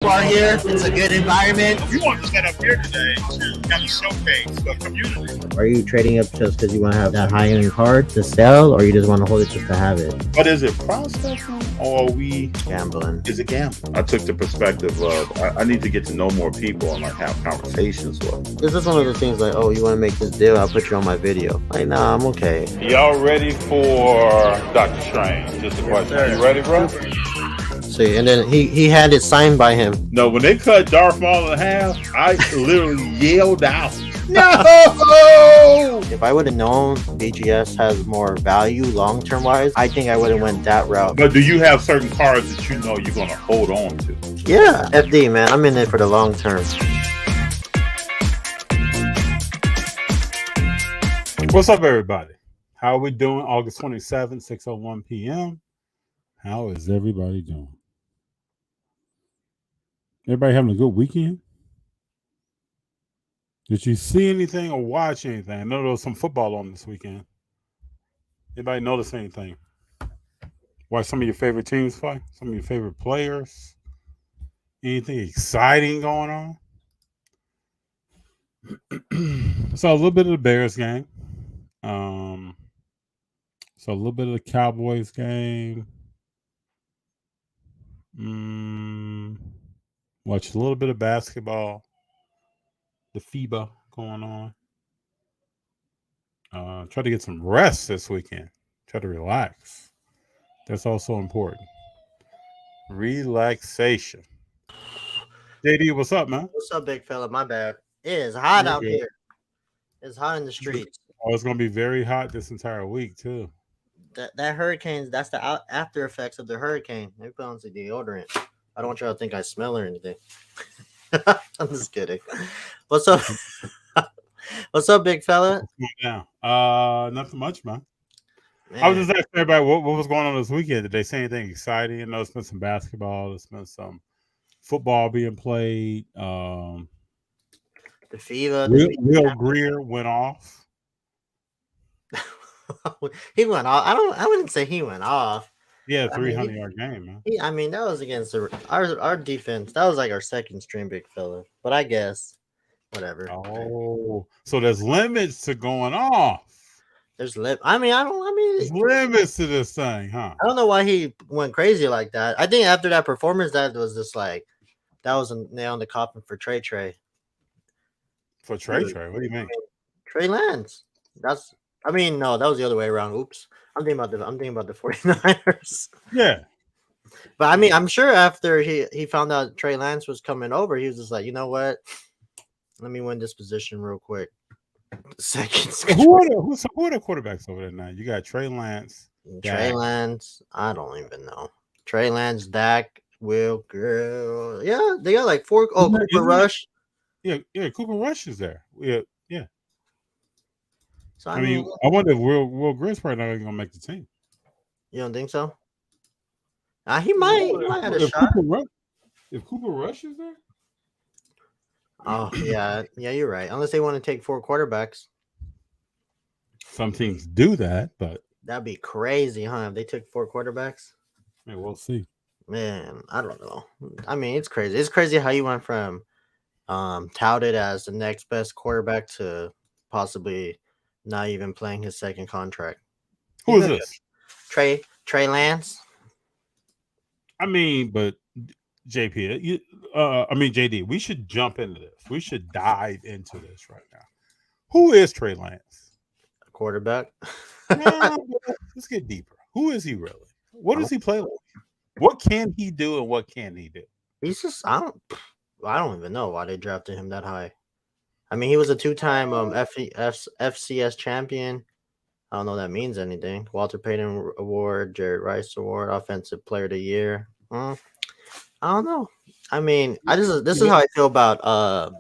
Bar here. It's a good environment. We want to set up here today to kind of showcase the community. Are you trading up just because you want to have that high-end card to sell, or you just want to hold it just to have it? But is it prospecting or are we Gambling. Is it gambling? I took the perspective of I need to get to know more people and like have conversations with. Is this one of those things like, oh, you want to make this deal? I'll put you on my video. Like, nah, I'm okay. Y'all ready for Dr. Strange? Just a question. Are you ready, bro? See, and then he had it signed by him. No, when they cut Darth Maul in half, I literally yelled out, "No!" If I would have known BGS has more value long-term wise, I think I would have went that route. But do you have certain cards that you know you're gonna hold on to? Yeah, FD, man. I'm in it for the long term. What's up, everybody? How are we doing? August 27th, 6:01 p.m. How is everybody doing? Everybody having a good weekend? Did you see anything or watch anything? I know there was some football on this weekend. Anybody notice anything? Watch some of your favorite teams play? Some of your favorite players? Anything exciting going on? Saw a little bit of the Bears game. Saw a little bit of the Cowboys game. Watched a little bit of basketball. The FIBA going on. Try to get some rest this weekend. Try to relax. That's also important. Relaxation. JD, what's up, man? What's up, big fella? My bad. It is hot out here. It's hot in the streets. Oh, it's gonna be very hot this entire week too. That hurricane, that's the after effects of the hurricane. They put on some deodorant. I don't want y'all to think I smell or anything. I'm just kidding. What's up? What's up, big fella? Nothing much, man. I was just asking everybody what was going on this weekend. Did they say anything exciting? I know it's been some basketball. There's been some football being played. The FIBA. Will Greer went off. He went off. I wouldn't say he went off. Yeah, 300-yard game, man. I mean, that was against our defense. That was like our second string, big fella. But I guess whatever. Oh, so there's limits to going off. There's there's limits to this thing, huh? I don't know why he went crazy like that. I think after that performance, that was just like that was a nail in the coffin for Trey. For Trey? What do you mean? Trey Lance. No, that was the other way around. Oops. I'm thinking about the 49ers. Yeah. But I mean, I'm sure after he found out Trey Lance was coming over, he was just like, you know what? Let me win this position real quick. Second. Who are the quarterbacks over there now? You got Trey Lance. Trey Lance. I don't even know. Trey Lance, Dak, Will, girl. Yeah, they got like four. Oh, Cooper Rush. Yeah, Cooper Rush is there. Yeah. So I mean, I wonder if Will Greer's probably not even gonna make the team. You don't think so? He might have a shot. If Cooper Rush is there? Oh, yeah, you're right. Unless they want to take 4 quarterbacks. Some teams do that, but that'd be crazy, huh? If they took 4 quarterbacks. Yeah, we'll see. Man, I don't know. I mean, it's crazy. It's crazy how you went from touted as the next best quarterback to possibly not even playing his second contract. Who is this? Trey Lance. I mean, but JD, we should jump into this. We should dive into this right now. Who is Trey Lance? A quarterback. Let's get deeper. Who is he really? What does he play like? What can he do and what can he do? He's just I don't even know why they drafted him that high. I mean, he was a 2-time FCS champion. I don't know if that means anything. Walter Payton Award, Jared Rice Award, Offensive Player of the Year. I don't know. I mean, this is how I feel about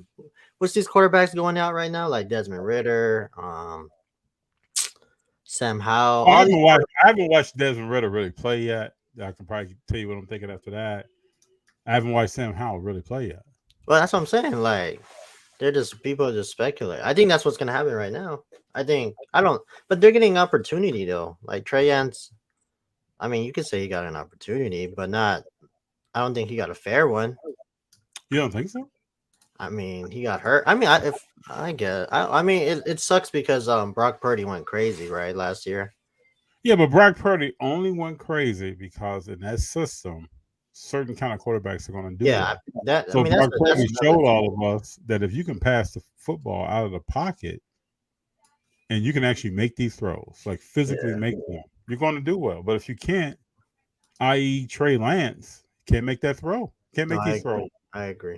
what's these quarterbacks going out right now, like Desmond Ridder, Sam Howell. I haven't watched Desmond Ridder really play yet. I can probably tell you what I'm thinking after that. I haven't watched Sam Howell really play yet. Well, that's what I'm saying. Like, people just speculate. I think that's what's gonna happen right now. But they're getting opportunity though. Like Trey Lance, I mean, you could say he got an opportunity, but not. I don't think he got a fair one. You don't think so? I mean, he got hurt. I mean, I mean, it sucks because Brock Purdy went crazy right last year. Yeah, but Brock Purdy only went crazy because in that system, certain kind of quarterbacks are going to do Yeah, well. I So mean Brock that's Purdy another showed thing. all of us that if you can pass the football out of the pocket and you can actually make these throws, like physically Yeah, make them, you're going to do well. But if you can't, i.e., Trey Lance can't make that throw, can't no, make these throws. I agree.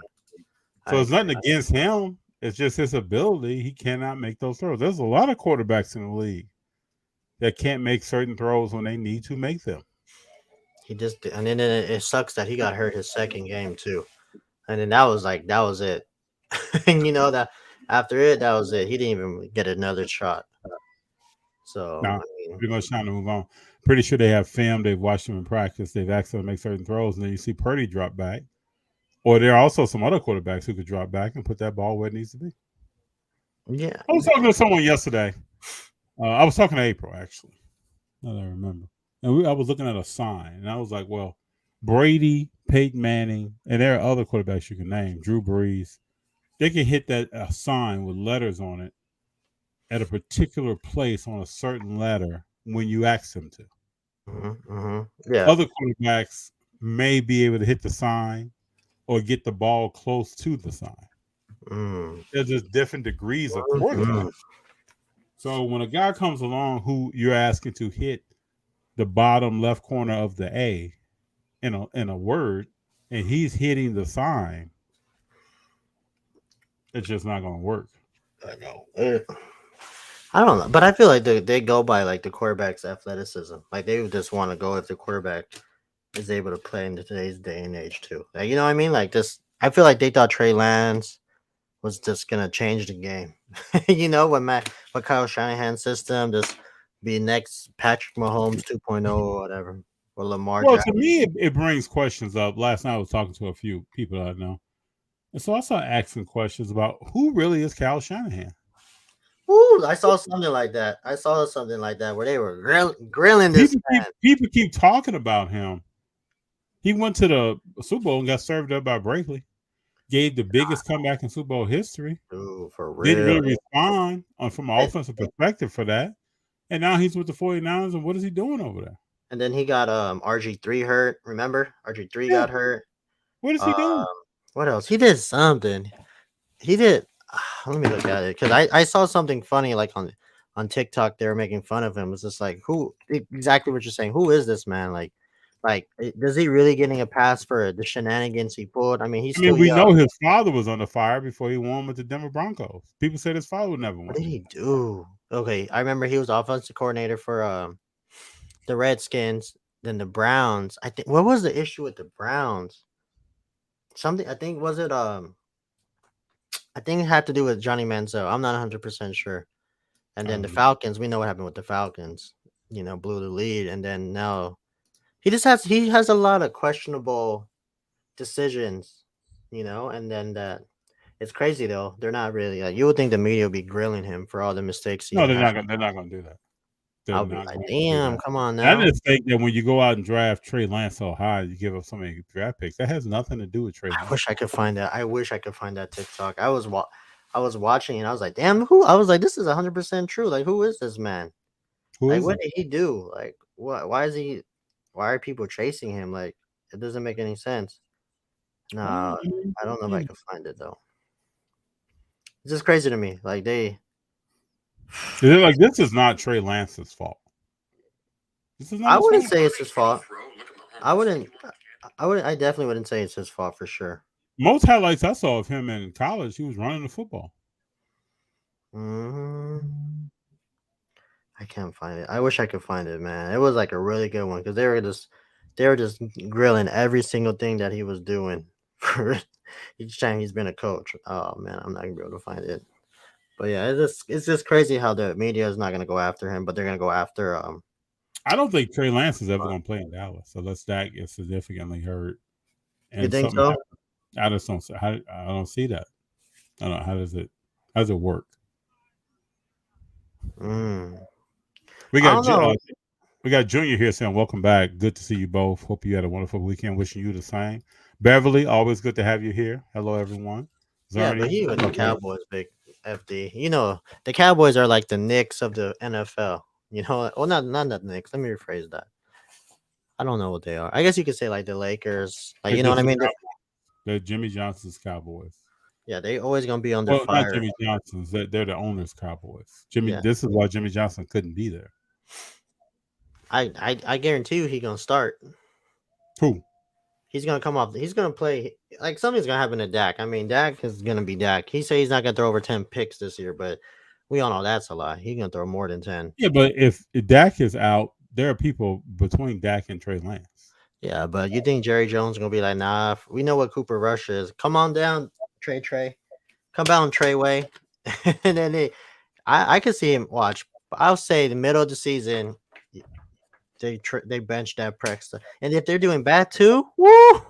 I So it's agree. nothing against him. It's just his ability. He cannot make those throws. There's a lot of quarterbacks in the league that can't make certain throws when they need to make them. He just and then it sucks that he got hurt his second game too, and then that was it. And you know that after it, that was it. He didn't even get another shot. So Now, I mean, pretty much time to move on. Pretty sure they have film. They've watched him in practice. They've asked him to make certain throws, and then you see Purdy drop back. Or there are also some other quarterbacks who could drop back and put that ball where it needs to be. yeah, I was talking to someone yesterday. I was talking to April, actually. Now that I remember. And I was looking at a sign, and I was like, well, Brady, Peyton Manning, and there are other quarterbacks you can name, Drew Brees. They can hit that sign with letters on it at a particular place on a certain letter when you ask them to. yeah. Other quarterbacks may be able to hit the sign or get the ball close to the sign. Mm. There's just different degrees of quarterback. So when a guy comes along who you're asking to hit the bottom left corner of the A in a word, and he's hitting the sign, it's just not going to work. I know. I don't know, but I feel like they go by like the quarterback's athleticism. Like they would just want to go if the quarterback is able to play in today's day and age too. Like, you know what I mean? Like this, I feel like they thought Trey Lance was just gonna change the game. You know, with Kyle Shanahan's system, just be next Patrick Mahomes 2.0 or whatever, or Lamar Well, Jackson. to me, it brings questions up. Last night I was talking to a few people that I know. And so I started asking questions about who really is Kyle Shanahan. Ooh, I saw something like that. I saw something like that where they were grilling this man. People keep talking about him. He went to the Super Bowl and got served up by Brackley. Gave the biggest comeback in Super Bowl history. Ooh, for Didn't real. really respond from an offensive perspective for that. And now he's with the 49ers, and what is he doing over there? And then he got RG3 hurt. Remember? RG3 got hurt. What is he doing? What else? He did something. He did. Let me look at it because I saw something funny like on TikTok. They were making fun of him. It's just like who exactly what you're saying. Who is this man? Like, does he really getting a pass for the shenanigans he pulled? I mean, he's still We young. know his father was under fire before he won with the Denver Broncos. People said his father would never win. What did he do? Okay, I remember he was offensive coordinator for the Redskins, then the Browns. I think what was the issue with the Browns? Something I think was it I think it had to do with Johnny Manziel. I'm not 100% sure. And then the Falcons, we know what happened with the Falcons. You know, blew the lead, and then now he has a lot of questionable decisions. You know, and then that it's crazy though. They're not really like you would think the media would be grilling him for all the mistakes he No, had. they're not gonna do that. I'll be like, damn, come on now. I just think that when you go out and draft Trey Lance so high, you give up so many draft picks. That has nothing to do with Trey Lance. I wish I could find that. I wish I could find that TikTok. I was watching and I was like, damn, who? I was like, this is 100% true. Like, who is this man? What did he do? Like, what? Why is he? Why are people chasing him? Like, it doesn't make any sense. No, I don't know if I can find it though. It's just crazy to me. Like they're like, this is not Trey Lance's fault. This is not. I wouldn't say it's his fault. I definitely wouldn't say it's his fault for sure. Most highlights I saw of him in college, he was running the football. I can't find it. I wish I could find it, man. It was like a really good one because they were just grilling every single thing that he was doing for each time he's been a coach. Oh man, I'm not gonna be able to find it. But yeah, it's just crazy how the media is not gonna go after him, but they're gonna go after I don't think Trey Lance is ever gonna play in Dallas unless Dak gets significantly hurt. And you think so? I just don't. I don't see that. I don't know how does it work? We got Junior here saying, welcome back. Good to see you both. Hope you had a wonderful weekend. Wishing you the same. Beverly, always good to have you here. Hello, everyone. Yeah, but he was the Cowboys, big FD. You know, the Cowboys are like the Knicks of the NFL. You know, well, not the Knicks. Let me rephrase that. I don't know what they are. I guess you could say like the Lakers. Like, you know what I mean? They're Jimmy Johnson's Cowboys. Yeah, they always gonna be under Well, fire. not Jimmy Johnson's. They're the owner's Cowboys. Yeah. This is why Jimmy Johnson couldn't be there. I guarantee you, he's gonna start. Who? He's gonna come off. He's gonna play. Like something's gonna happen to Dak. I mean, Dak is gonna be Dak. He said he's not gonna throw over 10 picks this year, but we all know that's a lie. He's gonna throw more than 10. Yeah, but if Dak is out, there are people between Dak and Trey Lance. Yeah, but you think Jerry Jones is gonna be like, nah? We know what Cooper Rush is. Come on down, Trey. Come down, Treyway. And then I could see him watch. I'll say the middle of the season, they bench that Preston, and if they're doing bad too, woo,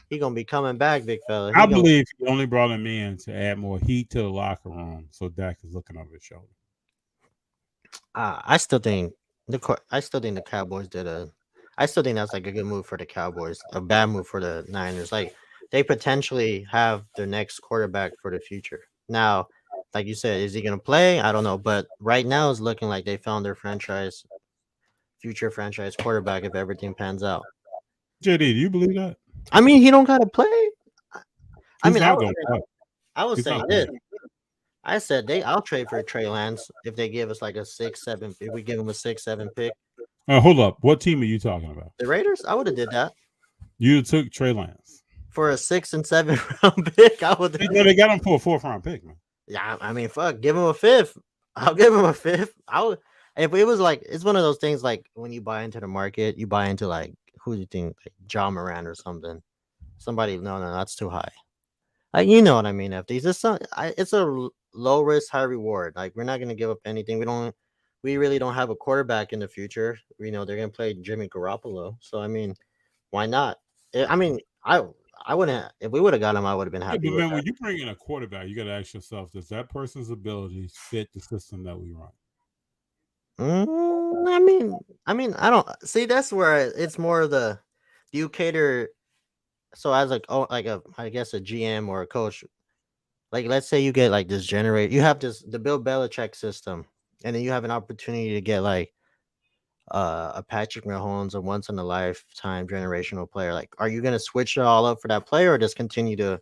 he gonna be coming back, big fella. I believe he only brought him in to add more heat to the locker room, so Dak is looking over his shoulder. I still think the Cowboys did I still think that's like a good move for the Cowboys, a bad move for the Niners. Like they potentially have their next quarterback for the future. Now, like you said, is he gonna play? I don't know, but right now it's looking like they found their future franchise quarterback if everything pans out. JD, do you believe that? I mean, he don't gotta play. I was saying this. I said I'll trade for Trey Lance if they give us like a 6-7. If we give him a 6-7 pick. Hold up. What team are you talking about? The Raiders? I would have did that. You took Trey Lance for a 6 and 7 round pick. I would. They got him for a 4th round pick, man. Yeah, I mean, fuck, give him a 5th. I'll give him a 5th. If it was like, it's one of those things like when you buy into the market, you buy into like who do you think, like John Moran or something? Somebody, no, that's too high. Like you know what I mean? FDs, it's a low risk, high reward. Like we're not gonna give up anything. We really don't have a quarterback in the future. You know, they're gonna play Jimmy Garoppolo. So I mean, why not? I mean, I wouldn't. If we would have got him, I would have been happy. But man, when you bring in a quarterback, you got to ask yourself: does that person's abilities fit the system that we run? I mean, I don't see. That's where it's more of the you cater. So as I guess a GM or a coach, like let's say you get like this you have the Bill Belichick system, and then you have an opportunity to get like a Patrick Mahomes, a once in a lifetime generational player. Like, are you gonna switch it all up for that player, or just continue to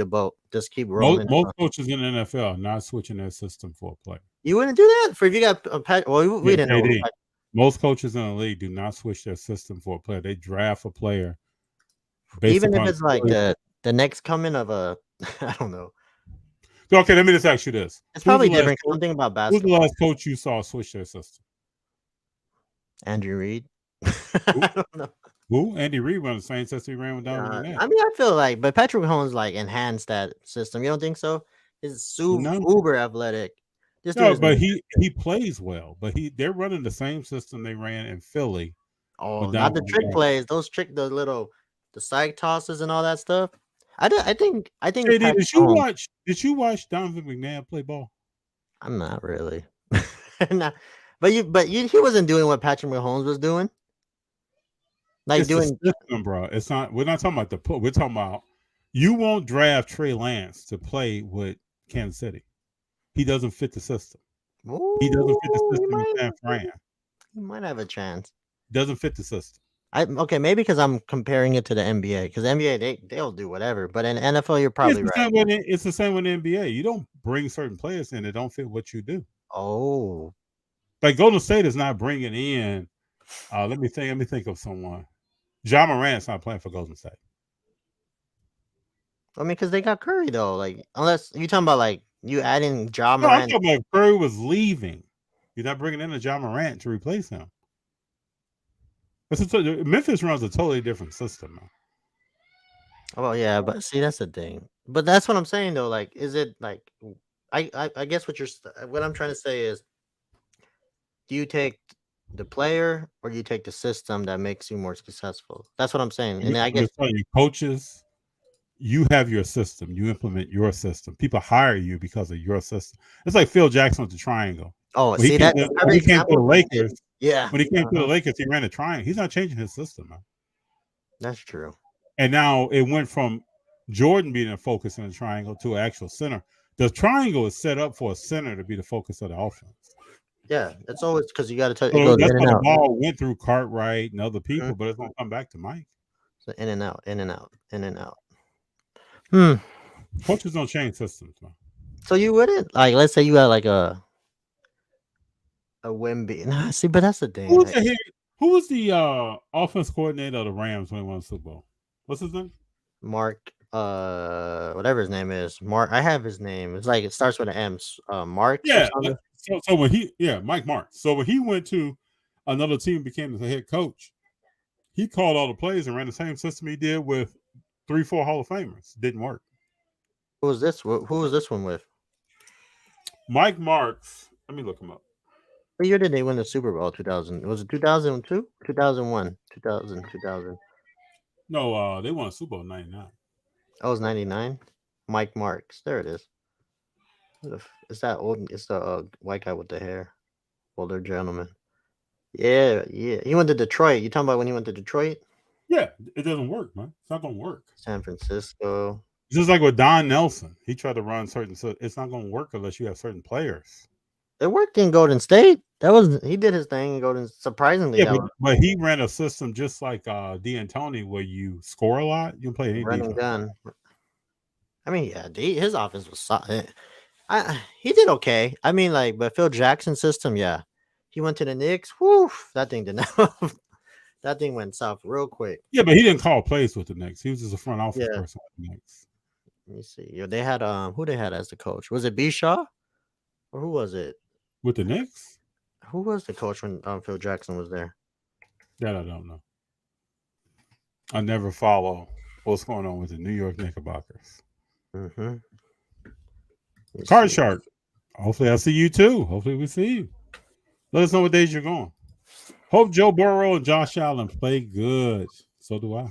boat, just keep rolling? Most coaches in the NFL are not switching their system for a player. You wouldn't do that if you got a Patrick. Well, we didn't know. Most coaches in the league do not switch their system for a player. They draft a player. Even if it's like the next coming of a, I don't know. Okay, let me just ask you this. It's probably different. Something about basketball. Who's the last coach you saw switch their system? Andrew Reid. I don't know. Who? Andy Reid ran the same system he ran with Donovan McNabb. I mean, I feel like, but Patrick Mahomes like enhanced that system. You don't think so? He's uber athletic. But he plays well. But they're running the same system they ran in Philly. Oh, not the trick plays. The side tosses and all that stuff. I think. Hey, did you watch Donovan McNabb play ball? I'm not really. But he wasn't doing what Patrick Mahomes was doing. Like it's doing system, bro. It's not. We're not talking about we're talking about you won't draft Trey Lance to play with Kansas City. He doesn't fit the system. Ooh, he doesn't fit the system in San Fran. He might have a chance. Doesn't fit the system. Okay, maybe because I'm comparing it to the NBA. Because NBA, they'll do whatever. But in NFL, you're probably right. It's the same with the NBA. You don't bring certain players in that don't fit what you do. Oh. Like Golden State is not bringing in. Let me think of someone. John Morant's not playing for Golden State. I mean, because they got Curry though. Like, unless you're talking about like you add in John Morant. I'm talking about Curry was leaving. You're not bringing in a John Morant to replace him. Memphis runs a totally different system now. Oh yeah, but see that's the thing. But that's what I'm saying though. Like, is it like I guess what I'm trying to say is, do you take the player or do you take the system that makes you more successful? That's what I'm saying. And I guess coaches, you have your system. You implement your system. People hire you because of your system. It's like Phil Jackson with the triangle. Oh, when see he that? When he came to the Lakers, yeah. When he came to the Lakers, he ran a triangle. He's not changing his system, man. That's true. And now it went from Jordan being a focus in the triangle to an actual center. The triangle is set up for a center to be the focus of the offense. Yeah, it's always because you got to touch. It So goes that's in why and the out, ball went through Cartwright and other people, but it's gonna come back to Mike. so in and out, in and out, in and out. Coaches don't change systems, man. So you wouldn't like, let's say you got like a Wemby. Nah, see, but that's the thing. Who was Like, who was the offense coordinator of the Rams when they won the Super Bowl? What's his name? Mark, whatever his name is, Mark. I have his name. It's like it starts with an M. Marks. Yeah. Or something? So when Mike Marks. So when he went to another team, became the head coach, he called all the plays and ran the same system he did with 3-4 Hall of Famers. Didn't work. Who was this? Who was this one with? Mike Marks. Let me look him up. What year did they win the Super Bowl? 2000. Was it 2002? 2001? 2000. No, they won a Super Bowl in '99. That was 99. Mike Marks. There it is. It's that old. It's the white guy with the hair. Older gentleman. Yeah. He went to Detroit. You talking about when he went to Detroit? Yeah, it doesn't work, man. It's not gonna work. San Francisco. It's just like with Don Nelson. He tried to run certain. So it's not gonna work unless you have certain players. It worked in Golden State. He did his thing in Golden. Surprisingly, Yeah, but he ran a system just like D'Antoni, where you score a lot. You can play any run and defense. gun. I mean, yeah, his offense was solid. He did okay. I mean, like, but Phil Jackson's system, yeah, he went to the Knicks. Whoo, that thing did not. That thing went south real quick. Yeah, but he didn't call plays with the Knicks. He was just a front office person with the Knicks. Let me see. Yeah, they had who they had as the coach? Was it B. Shaw, or who was it? With the Knicks? Who was the coach when Phil Jackson was there? That I don't know. I never follow what's going on with the New York Knickerbockers. Mm-hmm. Card Shark. Hopefully I see you too. Hopefully we see you. Let us know what days you're going. Hope Joe Burrow and Josh Allen play good. So do I.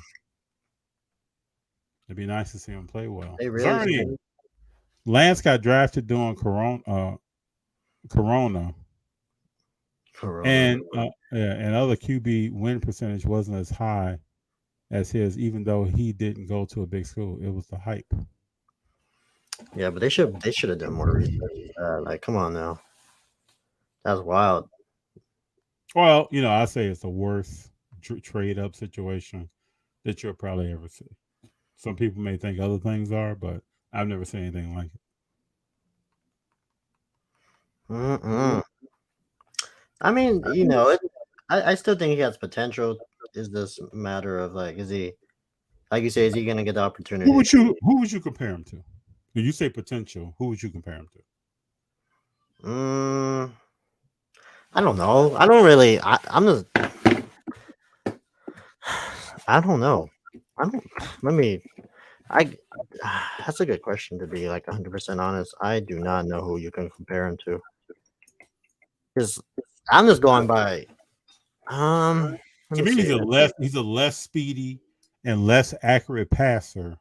It'd be nice to see them play well. They really Lance got drafted during Corona. And other QB win percentage wasn't as high as his, even though he didn't go to a big school. It was the hype. Yeah, but they should have done more research. Like, come on now, that's wild. Well, I say it's the worst trade up situation that you'll probably ever see. Some people may think other things are, but I've never seen anything like it. I mean, I still think he has potential. Is this a matter of like, is he, like you say, is he going to get the opportunity? Who would you compare him to? When you say potential, who would you compare him to? I don't know. I don't really. I'm just. I don't know. That's a good question to be like 100% honest. I do not know who you can compare him to. Because I'm just going by. To me, he's a less speedy and less accurate passer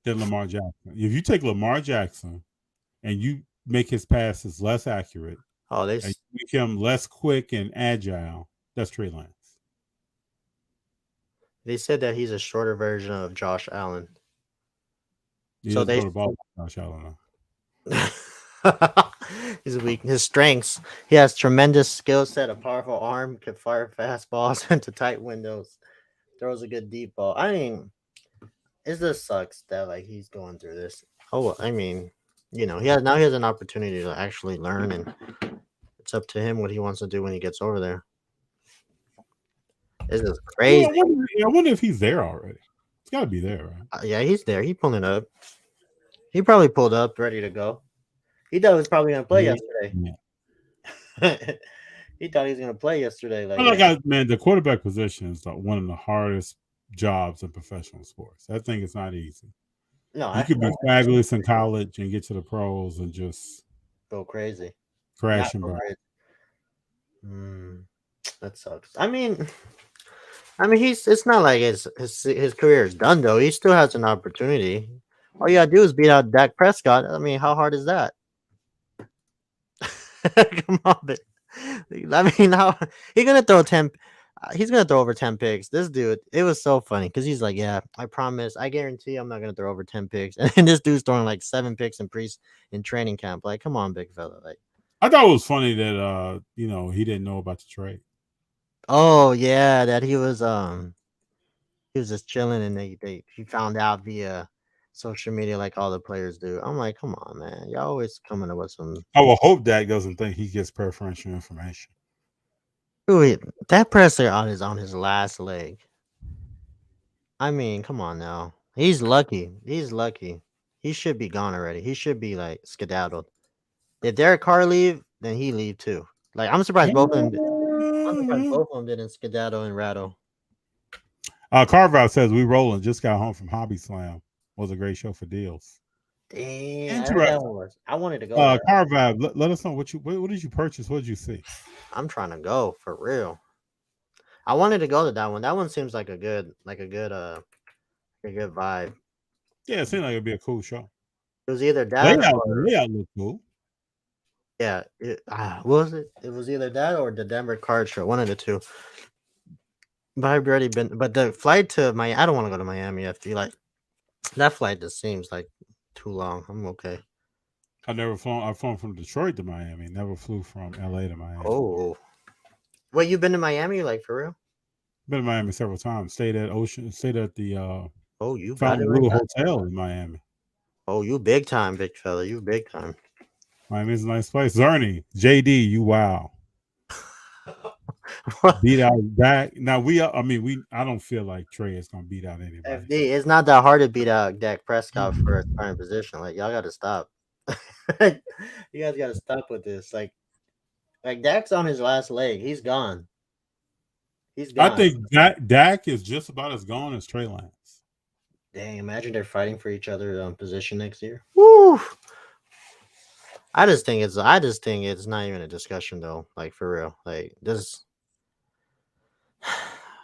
than Lamar Jackson. If you take Lamar Jackson and you make his passes less accurate, and you make him less quick and agile, that's Trey Lance. They said that he's a shorter version of Josh Allen. So they Josh Allen. His strengths. He has tremendous skill set, a powerful arm, can fire fast balls into tight windows, throws a good deep ball. I mean, it just sucks that like he's going through this. Oh, I mean, he has an opportunity to actually learn, and it's up to him what he wants to do when he gets over there. This is crazy. I wonder if he's there already. He's got to be there, right? Yeah, he's there. He's pulling up. He probably pulled up, ready to go. He thought he was probably going to play yesterday. Yeah. He thought he was going to play yesterday. Man, the quarterback position is one of the hardest jobs in professional sports. I think it's not easy. No, you could be fabulous in college and get to the pros and just go crazy, crash and burn. That sucks. I mean, it's not like his career is done though. He still has an opportunity. All you gotta do is beat out Dak Prescott. I mean, how hard is that? Come on, but I mean, how he gonna throw 10? He's gonna throw over 10 picks. This dude, it was so funny because he's like, "Yeah, I promise, I guarantee, I'm not gonna throw over 10 picks." And this dude's throwing like 7 picks in training camp. Like, come on, big fella. Like, I thought it was funny that he didn't know about the trade. oh yeah, that he was just chilling and he found out via social media like all the players do. I'm like, come on, man, y'all always coming up with some. I will hope Dak doesn't think he gets preferential information. Wait, that presser on his last leg. I mean, come on now. He's lucky. He's lucky. He should be gone already. He should be like skedaddled. If Derek Carr leave, then he leave too. Like I'm surprised both of them. I'm surprised both of them didn't skedaddle and rattle. Carve-Out says we rolling. Just got home from Hobby Slam. Was a great show for deals. Damn, I wanted to go. Carve-Out, let us know what did you purchase? What did you see? I'm trying to go for real. I wanted to go to that one. That one seems like a good vibe. Yeah, it seemed like it'd be a cool show. It was either that layout looked cool. Yeah, what was it? It was either that or the Denver card show, one of the two. But I've already been. But the flight to Miami, I don't want to go to Miami FD. Like that flight just seems like too long. I'm okay. I've flown from Detroit to Miami. Never flew from LA to Miami. Oh, wait, you've been to Miami, like for real? Been to Miami several times. Stayed at the you Fountain Hotel in Miami. Oh, you big time, big fella. You big time. Miami's a nice place. Zerny, JD, you wow. Beat out Dak. Now I don't feel like Trey is gonna beat out anybody. FD, it's not that hard to beat out Dak Prescott for a starting position. Like y'all gotta stop. You guys gotta stop with this. Like Dak's on his last leg. He's gone. He's gone. I think Dak is just about as gone as Trey Lance. Dang, imagine they're fighting for each other position next year. Woo! I just think it's not even a discussion though. Like for real. Like this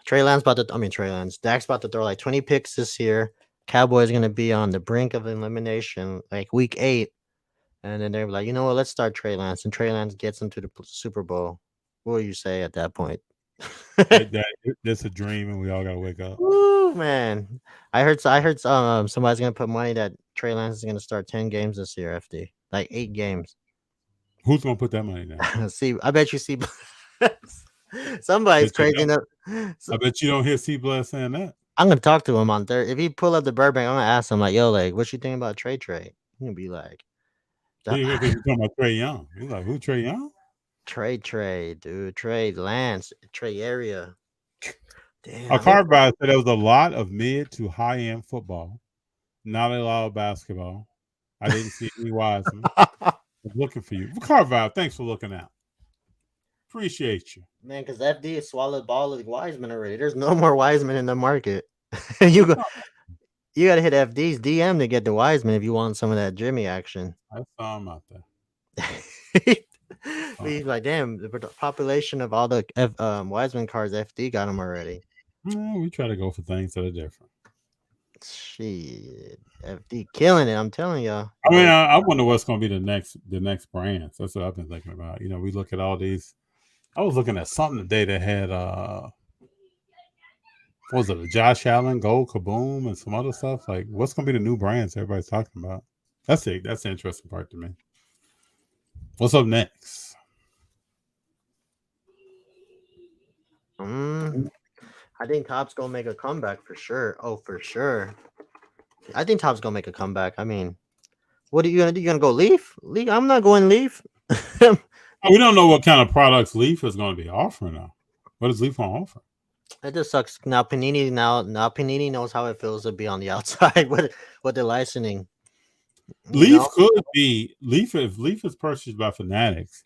Dak's about to throw like 20 picks this year. Cowboys gonna be on the brink of elimination, like week 8. And then they're like, you know what, let's start Trey Lance. And Trey Lance gets them to the Super Bowl. What will you say at that point? That's a dream and we all gotta wake up. Ooh, man. I heard somebody's gonna put money that Trey Lance is gonna start 10 games this year, FD. Like 8 games. Who's gonna put that money down? I bet you see somebody's crazy enough. I bet you don't hear C Bless saying that. I'm gonna talk to him on Thursday. If he pull up the Burbank, I'm gonna ask him like, yo, like, what you think about Trey? He's gonna be like, you're talking about Trey Young. He's like, who Trey Young? Trey, dude. Trey Lance, Trey area. Damn. Carver said there was a lot of mid to high end football, not a lot of basketball. I didn't see any Wiseman. I was looking for you. Carver, thanks for looking out. Appreciate you. Man, because FD swallowed ball of Wiseman already. There's no more Wiseman in the market. You got to hit FD's DM to get the Wiseman if you want some of that Jimmy action. I saw him out there. He's like, damn, the population of all the Wiseman cards, FD got them already. We try to go for things that are different. Shit, FD killing it. I'm telling y'all. I mean, I wonder what's going to be the next brand. That's what I've been thinking about. We look at all these. I was looking at something today that had what was it, a Josh Allen, Gold Kaboom, and some other stuff. Like, what's going to be the new brands everybody's talking about? That's the interesting part to me. What's up next? I think Top's gonna make a comeback for sure. Oh, for sure. I think Top's gonna make a comeback. I mean, what are you gonna do? You gonna go Leaf? I'm not going Leaf. We don't know what kind of products Leaf is going to be offering now. What is Leaf going to offer? It just sucks. Now Panini knows how it feels to be on the outside with the licensing. Leaf could be if Leaf is purchased by Fanatics,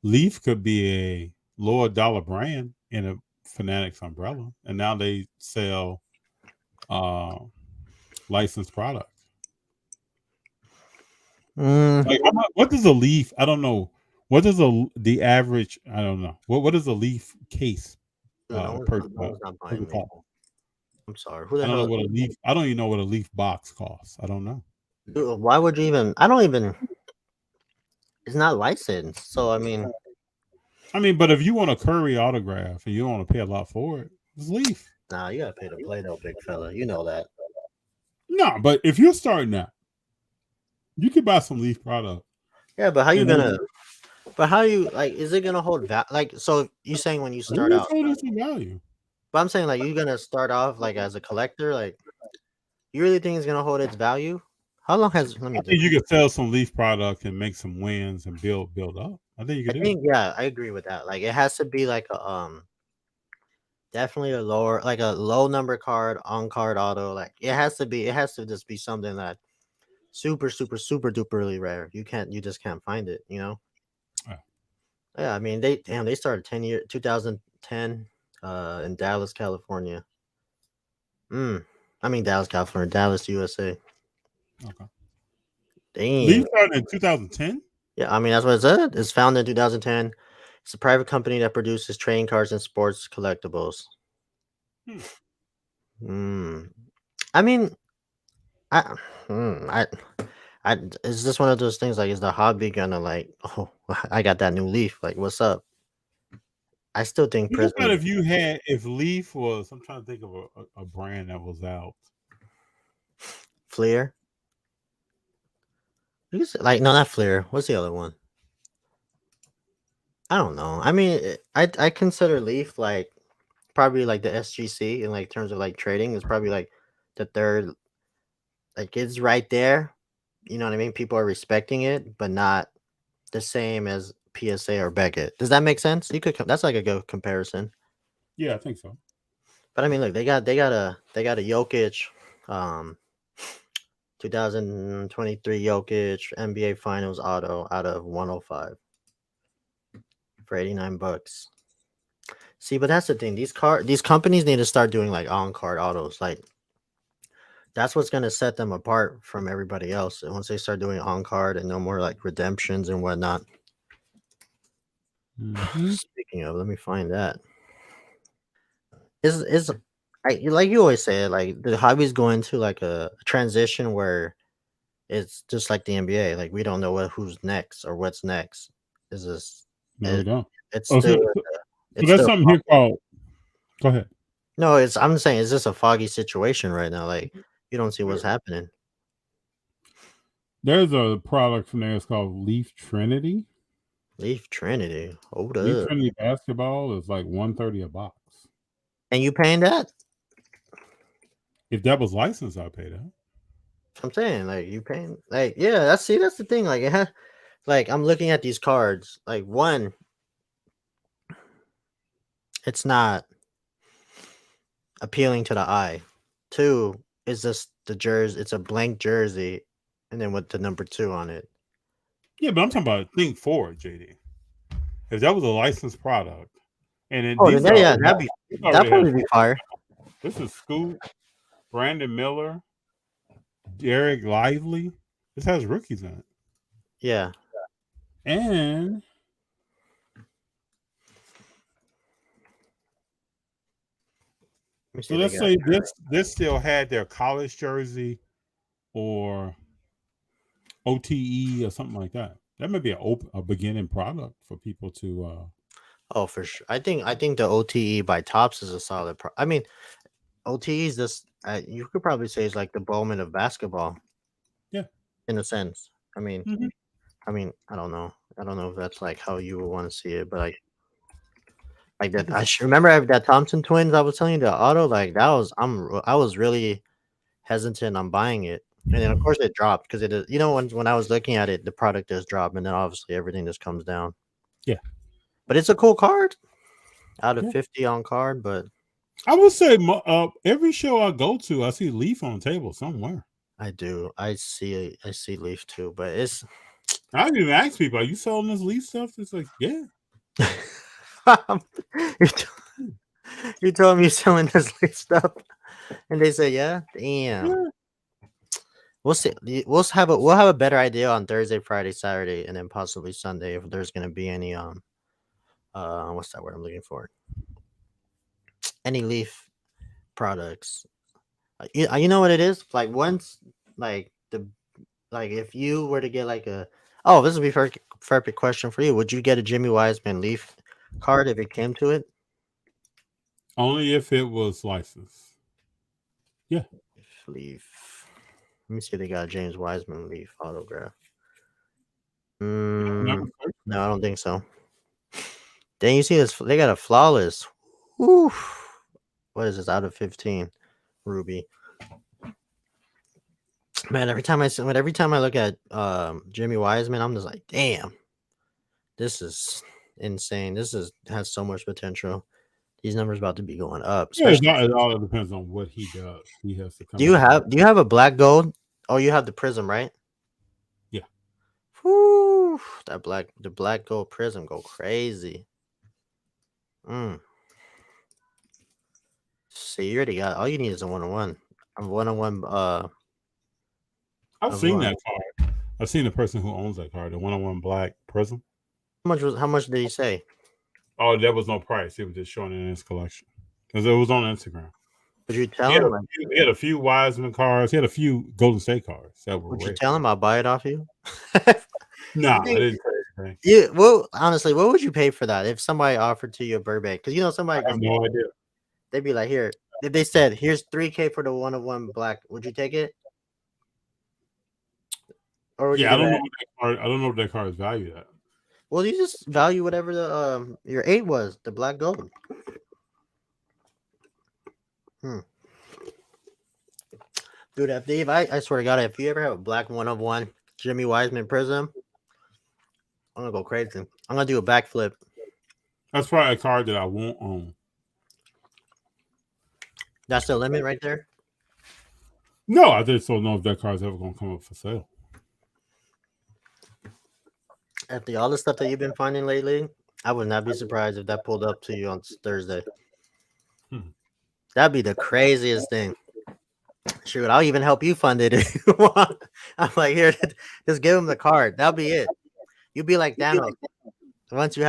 Leaf could be a lower dollar brand in a Fanatics umbrella, and now they sell licensed products. Like what does a Leaf? I don't know. What is the average? I don't know. What is a Leaf case? I'm sorry. Who the I don't hell? know what a Leaf. I don't even know what a Leaf box costs. I don't know. Dude, why would you even? I don't even. It's not licensed, so I mean, I mean, but if you want a Curry autograph and you don't want to pay a lot for it, just leave. Nah, you gotta pay to play though, big fella. You know that. No, but if you're starting out, you can buy some Leaf product. Yeah, but how you And then- gonna? But how you like? Is it gonna hold like? So you saying when you start Leaf out? holding some value. But I'm saying like you're gonna start off like as a collector. Like you really think it's gonna hold its value? How long has? Let me I think think. you could sell some Leaf product and make some wins and build up. I think you I could do. think yeah, I agree with that. Like it has to be like a definitely a lower like a low number card on card auto. Like it has to be. It has to just be something that super duperly rare. You just can't find it. You know. Yeah. Yeah, I mean they started 2010 in Dallas, California. I mean Dallas, California, Dallas, USA. Okay. Leaf Dang. started in 2010. Yeah, I mean that's what it said. It's founded in 2010. It's a private company that produces trading cards and sports collectibles. I mean, I, is this one of those things like is the hobby gonna like? Oh, I got that new Leaf. Like, what's up? I still think Think about Prism. if Leaf was. I'm trying to think of a brand that was out. Fleer. Like no, not Fleer. What's the other one? I don't know. I mean, I consider Leaf like probably like the SGC in like terms of like trading is probably like the third. Like it's right there. You know what I mean? People are respecting it, but not the same as PSA or Beckett. Does that make sense? You could. That's like a good comparison. Yeah, I think so. But I mean, look, they got a Jokic, 2023 Jokic NBA Finals auto out of 105 for $89. See, but that's the thing. These companies need to start doing like on card autos. Like that's what's gonna set them apart from everybody else. And once they start doing on card and no more like redemptions and whatnot. Speaking of, let me find that. Is like you always say, like the hobby's going to like a transition where it's just like the NBA. Like we don't know who's next or what's next. Is this? No, we don't. It's So still. there's Still something here called. Go ahead. No, I'm saying it's just a foggy situation right now. Like you don't see what's happening. There's a product from there. It's called Leaf Trinity. Leaf Trinity. Hold Leaf up. Trinity basketball is like $130 a box. And you paying that? If that was licensed, I'd pay that. I'm saying, like, you paying, like, yeah. That's the thing. Like, like I'm looking at these cards. Like, one, it's not appealing to the eye. Two, is just the jersey. It's a blank jersey, and then with the number 2 on it. Yeah, but I'm talking about think forward, JD. If that was a licensed product, and then that'd probably be fire. This is Scoot, Brandon Miller, Derek Lively. This has rookies in it. Yeah. And so let's say this still had their college jersey or OTE or something like that. That may be a beginning product for people to. Oh, for sure. I think the OTE by Topps is a solid. I mean, OTE is this. You could probably say it's like the Bowman of basketball. Yeah. In a sense. I mean, I don't know. I don't know if that's like how you would want to see it, but like that. I remember that Thompson twins. I was telling you the auto. Like that was. I was really hesitant on buying it, and then of course it dropped because it is. You know, when I was looking at it, the product does drop, and then obviously everything just comes down. Yeah. But it's a cool card. Out of 50 on card, but I would say every show I go to, I see Leaf on the table somewhere. I do. I see Leaf too, but it's. I didn't even ask people, "Are you selling this Leaf stuff?" It's like, yeah. You told me you're selling this Leaf stuff, and they say, "Yeah, damn." Yeah. We'll see. We'll have a better idea on Thursday, Friday, Saturday, and then possibly Sunday if there's gonna be any what's that word I'm looking for? Any Leaf products. You know what it is? Like once, like if you were to get like this would be perfect question for you. Would you get a Jimmy Wiseman Leaf card if it came to it? Only if it was licensed. Leaf. Let me see if they got a James Wiseman Leaf autograph. No, No, I don't think so. Then you see this, they got a flawless. Woo. What is this out of 15? Ruby. Man, every time I look at Jimmy Wiseman, I'm just like, damn, this is insane. Has so much potential. These numbers about to be going up. yeah, Especially, it all depends on what he does. He has to come. do you have a black gold? Oh, you have the prism, right? Yeah. Whoo, the black gold prism go crazy. See, you already got all you need is a 1-on-1. A 1-on-1 I've of seen what? that card. I've seen the person who owns that card, the 1-on-1 black prism. How much did he say? Oh, there was no price. He was just showing it in his collection because it was on Instagram. Would you tell He had, him? he had a few Wiseman cards. He had a few Golden State cards that were Would you rare. tell him I'll buy it off you? Nah, I didn't say anything. Yeah. Well, honestly, what would you pay for that if somebody offered to you a Burbank? Because somebody I have no idea. they'd be like, here. If they said, here's $3,000 for the 1-on-1 black, would you take it? Or would Yeah, I you don't know what that card. I don't know what that card is valued at. Well, you just value whatever the your 8 was, the black gold. Dude, if I swear to God, if you ever have a black 1-on-1 Jimmy Wiseman prism, I'm gonna go crazy. I'm gonna do a backflip. That's probably a card that I won't own. That's the limit right there. No, I just don't know if that card's ever gonna come up for sale. After all the stuff that you've been finding lately, I would not be surprised if that pulled up to you on Thursday. That'd be the craziest thing. Shoot, I'll even help you fund it if you want. I'm like, here, just give him the card. That'll be it. You'll be like Thanos. Once you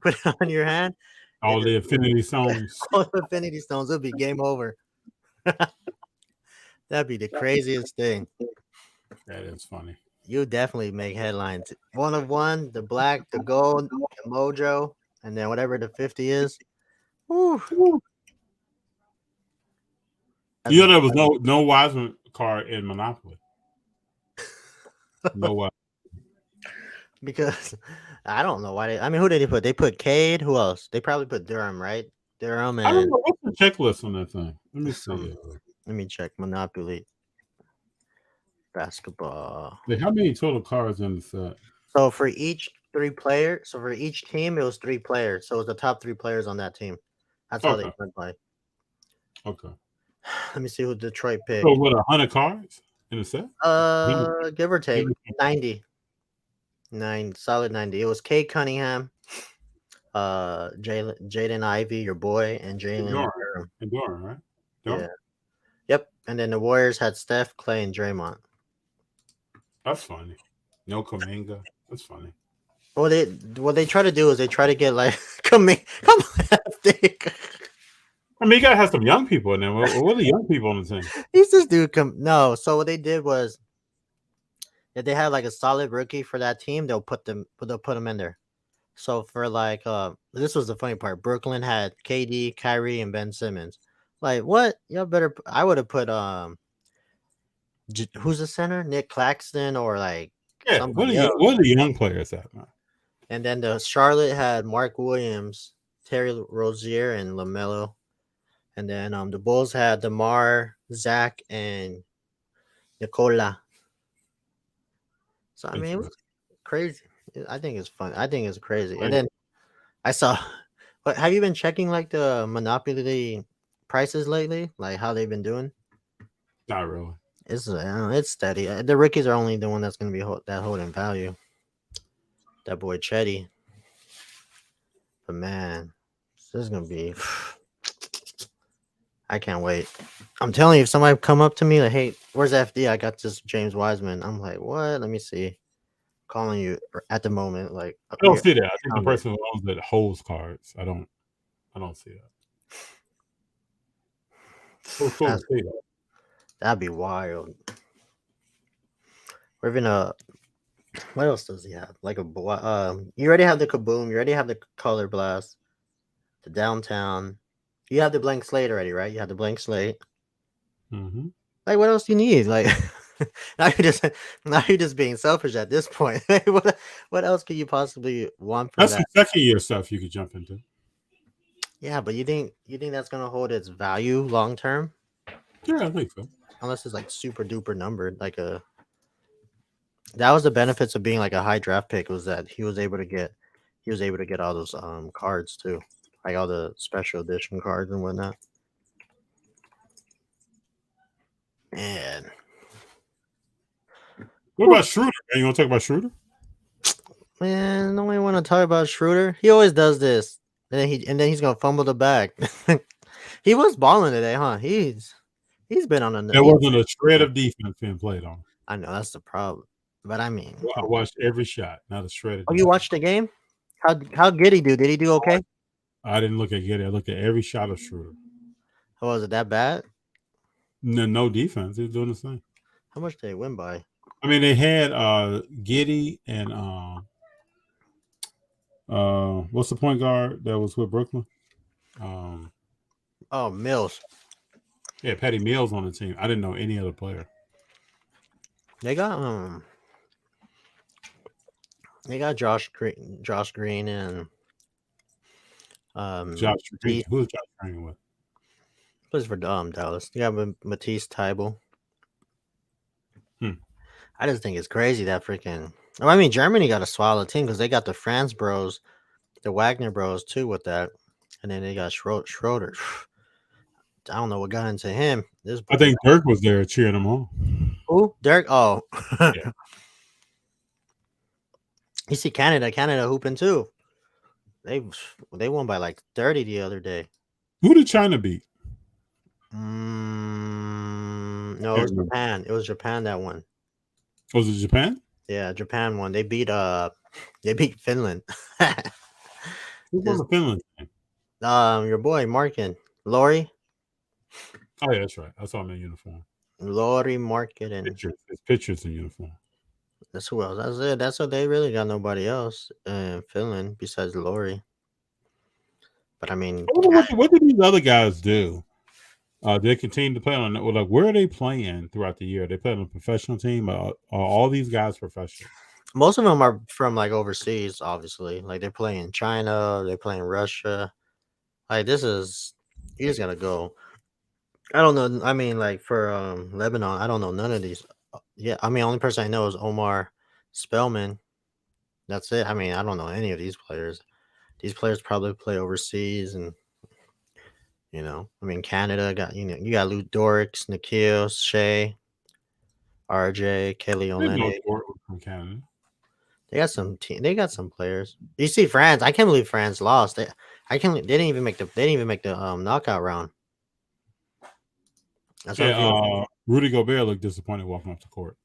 put it on your hand, All the Infinity Stones. all the Infinity Stones, it'll be game over. That'd be the craziest thing. That is funny. You definitely make headlines. 1-on-1, the black, the gold, the mojo, and then whatever the 50 is. Woo. You know, there was no Wiseman card in Monopoly. No Wiseman. Because I don't know why who did they put? They put Cade. Who else? They probably put Durham, right? Durham and I don't know what's the checklist on that thing. Let me see. Let me check. Monopoly basketball. Like, how many total cards in the set? So for each 3 players, so for each team, it was 3 players. So it was the top 3 players on that team. That's how they went by. Okay. Let me see who Detroit picked. So what, 100 cards in the set? Give or take 90. Solid 90. It was Cade Cunningham, Jaden Ivey, your boy, and Jalen Durham. And Durham, right? Durham? Yeah. Yep. And then the Warriors had Steph, Clay, and Draymond. That's funny. No Kuminga. That's funny. What they try to do is they try to get like come on. I mean, you gotta have some young people in there. What are the young people on the team? He's this dude. No. So what they did was, if they had like a solid rookie for that team, they'll put them in there. So for like this was the funny part. Brooklyn had KD, Kyrie, and Ben Simmons. Like what? Y'all better. I would have put who's the center? Nick Claxton or like what are the young players at, man? And then the Charlotte had Mark Williams, Terry Rozier, and LaMelo. And then the Bulls had DeMar, Zach, and Nicola. So I mean, it was crazy. I think it's fun. I think it's crazy. And then I saw. But have you been checking like the Monopoly prices lately? Like how they've been doing? Not really. It's steady. The rookies are only the one that's going to be holding value. That boy Chetty. But man, this is going to be. I can't wait. I'm telling you, if somebody come up to me like, hey, where's FD? I got this James Wiseman. I'm like, what? Let me see. Calling you at the moment. Like, I don't see that. I think the person who owns that holds cards. I don't see that. That'd be wild. Or even What else does he have? Like you already have the Kaboom. You already have the Color Blast, the Downtown. You have the blank slate already, right? You have the blank slate. Mm-hmm. Like, what else do you need? Like, now you're just being selfish at this point. What else could you possibly want from That's that? some second year stuff you could jump into. Yeah, but you think that's gonna hold its value long term? Yeah, I think so. Unless it's like super duper numbered, that was the benefits of being like a high draft pick was that he was able to get all those cards too, like all the special edition cards and whatnot. Man, What about Schroeder? You want to talk about Schroeder? nobody want to talk about Schroeder. He always does this, and then he's gonna fumble the bag. He was balling today, huh? He's been on a. There wasn't a shred of defense being played on. I know that's the problem, but I mean, I watched every shot, not a shred of defense. you watched the game? How Giddy do? Did he do okay? I didn't look at Giddy. I looked at every shot of Schroeder. How was it that bad? No defense. He was doing the same. How much did they win by? I mean, they had Giddy and what's the point guard that was with Brooklyn? Mills. Yeah, Patty Mills on the team. I didn't know any other player. They got Josh Green and Josh Green. Who's Josh Green with? Plays for Dallas. You got Matisse Thybulle. I just think it's crazy that freaking. I mean, Germany got a swallow team because they got the France Bros, the Wagner Bros too with that, and then they got Schroeder. I don't know what got into him. I think Dirk was there cheering them on. Who? Dirk? Oh, yeah. You see Canada hooping too. They won by like 30 the other day. Who did China beat? No, it was Japan. It was Japan that won. Was it Japan? Yeah, Japan won. They beat Finland. Who won the Finland game? Your boy Markin. Laurie. Oh yeah, that's right. I saw him in uniform. Laurie Markin. His pictures in uniform. That's who else. That's it. That's what they really got. Nobody else in Finland besides Laurie. But I mean, what did these other guys do? They continue to play on. Like, where are they playing throughout the year? They play on a professional team. Are all these guys professional? Most of them are from like overseas. Obviously, like they're playing China. They're playing Russia. Like you just gotta go. I don't know. I mean, like for Lebanon, I don't know none of these. Yeah, I mean, only person I know is Omar Spellman. That's it. I mean, I don't know any of these players. These players probably play overseas, and I mean, Canada got you got Lou Dorix, Nikhil, Shea, RJ, Kelly Olynyk. From Canada. They got some They got some players. You see, France. I can't believe France lost. They didn't even make the knockout round. That's Rudy Gobert looked disappointed walking off the court.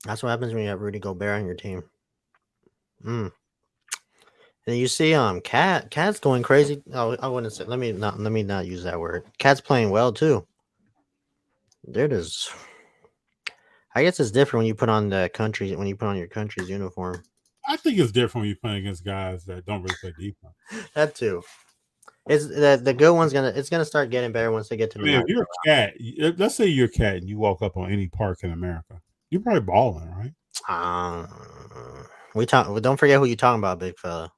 That's what happens when you have Rudy Gobert on your team. And you see, Cat's going crazy. Oh, I wouldn't say. Let me not use that word. Cat's playing well too. They're just. I guess it's different when you put on your country's uniform. I think it's different when you're playing against guys that don't really play defense. That too. It's the good one's gonna start getting better once they get to the. If you're a Cat, let's say you're a Cat and you walk up on any park in America, you're probably balling, right? Don't forget who you're talking about, big fella.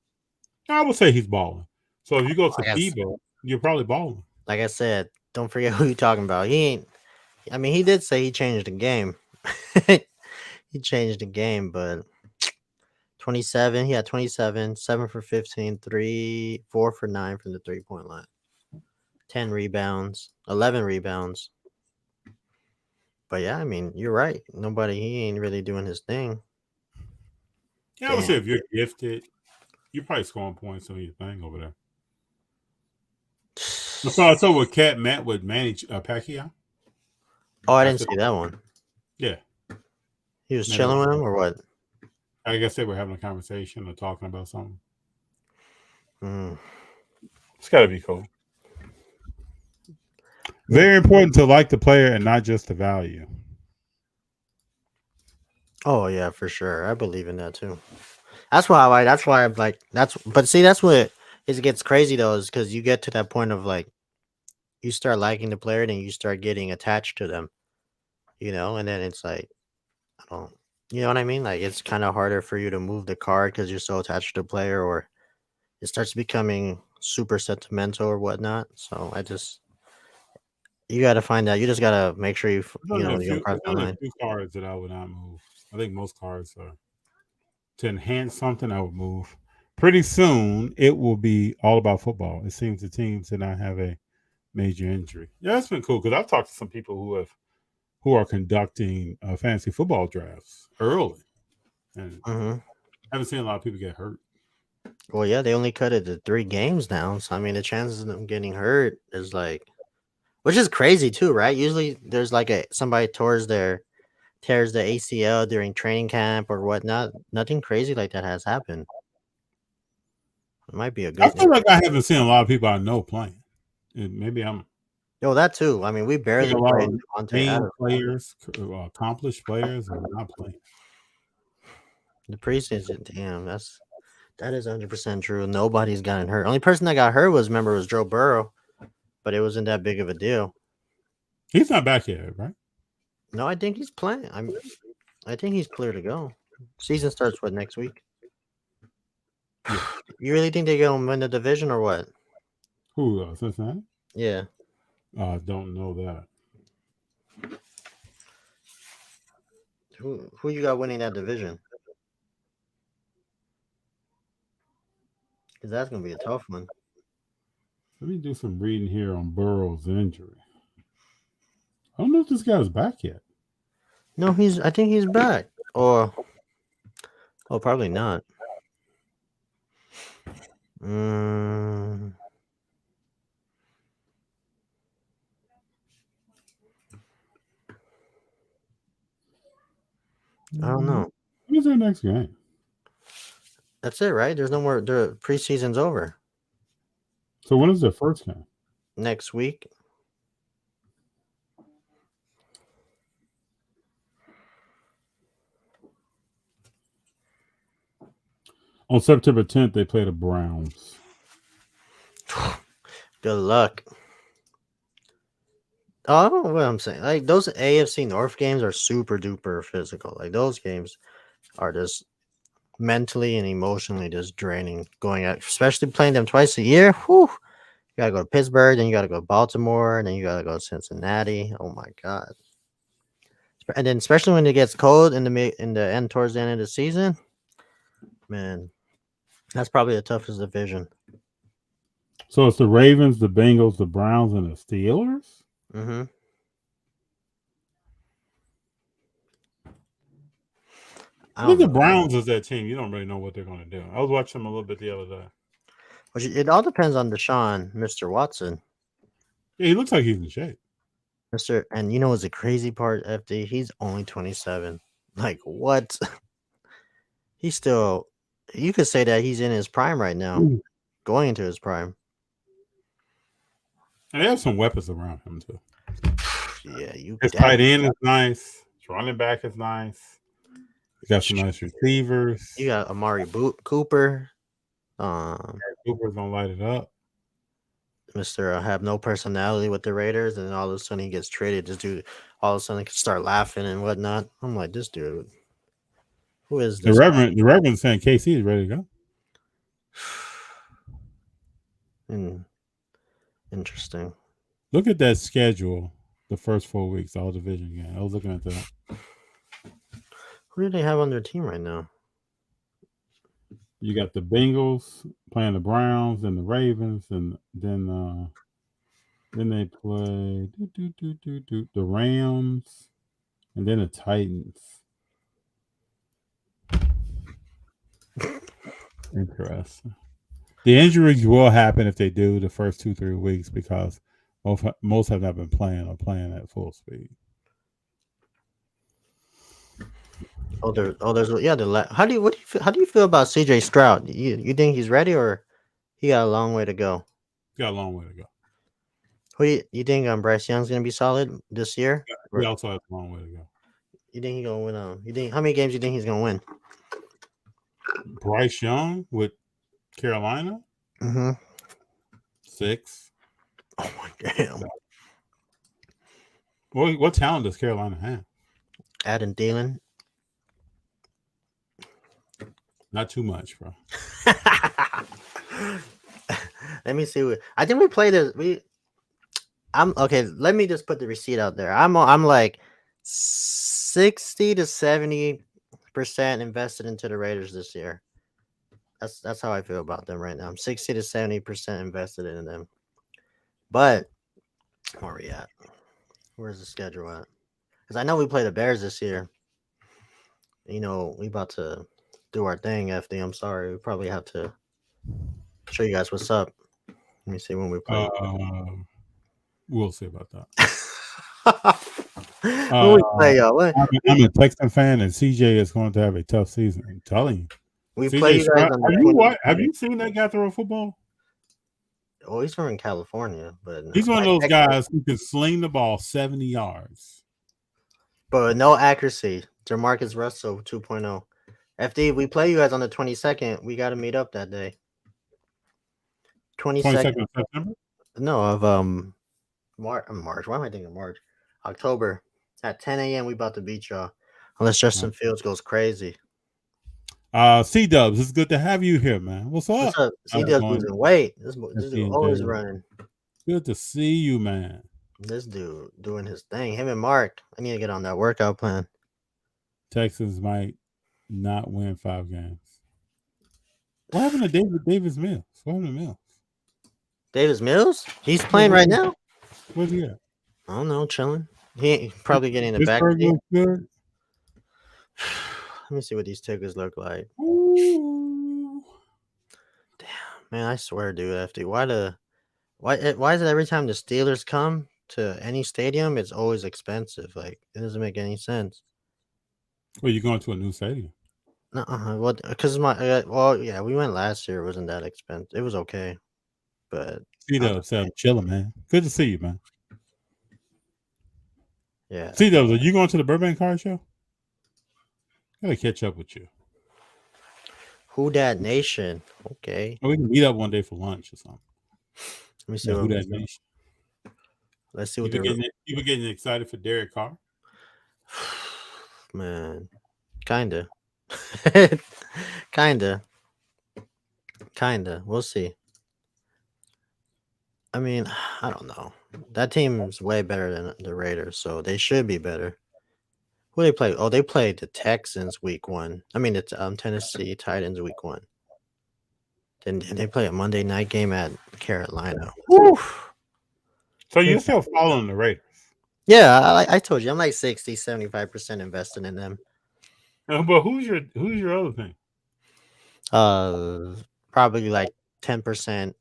I would say he's balling. So if you go to FIBA, you're probably balling. Like I said, don't forget who you're talking about. He ain't. I mean, he did say he changed the game. He changed the game, but 27. He had 27, 7 for 15, 4 for 9 from the 3-point line, 10 rebounds, 11 rebounds. But yeah, I mean, you're right. He ain't really doing his thing. Yeah, I would say if you're gifted, you're probably scoring points on your thing over there. I saw what Cat met with Manny Pacquiao. Oh, I didn't see that one. Yeah. He was chilling with him or what? I guess they were having a conversation or talking about something. It's got to be cool. Very important to like the player and not just the value. Oh yeah, for sure. I believe in that too. That's why. That's why I'm like. That's. But see, that's what it gets crazy though, is because you get to that point of like you start liking the player, and you start getting attached to them. And then it's like I don't. You know what I mean? Like it's kind of harder for you to move the card because you're so attached to the player, or it starts becoming super sentimental or whatnot. So I just you got to find out. You just got to make sure you don't cross There's that only a line. few cards that I would not move. I think most cards are to enhance something. I would move. Pretty soon, it will be all about football. It seems the teams did not have a major injury. Yeah, that's been cool because I've talked to some people who are conducting fantasy football drafts early, and Hmm. I haven't seen a lot of people get hurt. Well, yeah, they only cut it to 3 games now. So I mean, the chances of them getting hurt is like, which is crazy too, right? Usually, there's like somebody tears the ACL during training camp or whatnot. Nothing crazy like that has happened. It might be a I good thing. feel like I haven't seen a lot of people I know playing. And maybe I'm Yo, that too. I mean, we like a barely lot played of Devontae main Adams. players, accomplished players, are not playing. The preseason, damn, that is 100% true. Nobody's gotten hurt. Only person that got hurt was Joe Burrow, but it wasn't that big of a deal. He's not back yet, right? No, I think he's playing. I think he's clear to go. Season starts next week. Yeah. You really think they're gonna win the division or what? Who Cincinnati? Yeah. Don't know that. Who you got winning that division? Because that's gonna be a tough one. Let me do some reading here on Burrow's injury. I don't know if this guy's back yet. No, I think he's back. Probably not. Mm, I don't know. When is their next game? That's it, right? There's no more. The preseason's over So when is their first game? next week. On September 10th, they play the Browns. Good luck. Oh, I don't know what I'm saying. Like those AFC North games are super duper physical. Like those games are just mentally and emotionally just draining. Going out, especially playing them twice a year. Whew. You gotta go to Pittsburgh, then you gotta go to Baltimore, and then you gotta go to Cincinnati. Oh my god! And then especially when it gets cold in the end towards the end of the season, man, that's probably the toughest division. So it's the Ravens, the Bengals, the Browns, and the Steelers? Mm-hmm. I I think don't the know. Browns is that team. You don't really know what they're going to do. I was watching them a little bit the other day. It all depends on Deshaun, Mr. Watson. Yeah, he looks like he's in shape. And you know what's the crazy part, FD? He's only 27. Like what? He's still you could say that he's in his prime right now. Going into his prime. And they have some weapons around him too. Yeah, His tight end is nice. His running back is nice. He got some nice receivers. You got Amari Cooper. Cooper's gonna light it up. Mr. Have no personality with the Raiders, and then all of a sudden he gets traded. This dude all of a sudden can start laughing and whatnot. I'm like, this dude. Who is this? The Reverend saying KC is ready to go. Interesting. Look at that schedule. The first 4 weeks, all division game. I was looking at that. Who do they have on their team right now? You got the Bengals playing the Browns and the Ravens, and then they play the Rams, and then the Titans. Interesting. The injuries will happen if they do the first 2-3 weeks because most have not been playing or playing at full speed. How do you feel about CJ Stroud? You think he's ready or he got a long way to go? Got a long way to go. Who you think Bryce Young's gonna be solid this year? He also has a long way to go. You think he's gonna win? You think how many games you think he's gonna win? Bryce Young with Carolina, Mm-hmm. 6. Oh my damn! What talent does Carolina have? Adam Thielen. Not too much, bro. Let me see. I think we played it. I'm okay. Let me just put the receipt out there. I'm like 60 to 70% invested into the Raiders this year. That's how I feel about them right now. I'm 60 to 70% invested in them. But where are we at? Where's the schedule at? Because I know we play the Bears this year. You know, we about to do our thing, FD. I'm sorry. We probably have to show you guys what's up. Let me see when we play. We'll see about that. When we play, y'all. What? I'm a Texan fan, and CJ is going to have a tough season. I'm telling you. We CJ play you guys on the have you seen that guy throw a football? Oh, he's from California, but no, He's one of those guys who can sling the ball 70 yards. But no accuracy. Jamarcus Russell 2.0. FD, we play you guys on the 22nd. We got to meet up that day. 22nd of September? No, of March. Why am I thinking March? October. At 10 a.m. we about to beat y'all. Unless Justin Fields goes crazy. C-Dubs, it's good to have you here, man. What's up? What's up? C-Dubs losing weight. This dude always running. Good to see you, man. This dude doing his thing. Him and Mark. I need to get on that workout plan. Texans might not win 5 games. What happened to Davis Mills? What happened to Mills? Davis Mills? He's playing right now? Where's he at? I don't know, chilling. He probably getting the back. Looks good. Let me see what these tickets look like. Ooh. Damn, man, I swear, dude, FD, why is it every time the Steelers come to any stadium, it's always expensive? Like, it doesn't make any sense. Well, you're going to a new stadium. Well, because yeah, we went last year. It wasn't that expensive. It was okay, but C-Dubs, I'm chilling, man. Good to see you, man. Yeah. C-Dubs, are you going to the Burbank Car Show? Gotta catch up with you. Who Dat Nation? Okay. We can meet up one day for lunch or something. Let me see. Who Dat Nation? Let's see what you were getting excited for Derek Carr? Man, kinda. Kinda. We'll see. I mean, I don't know. That team's way better than the Raiders, so they should be better. Who they play? Oh, they played the Texans week 1. I mean, it's Tennessee Titans week 1. Then they play a Monday night game at Carolina. Oof. So you're still following the Raiders? Yeah, I told you, I'm like 60, 75% invested in them. But who's your other thing? Probably like 10%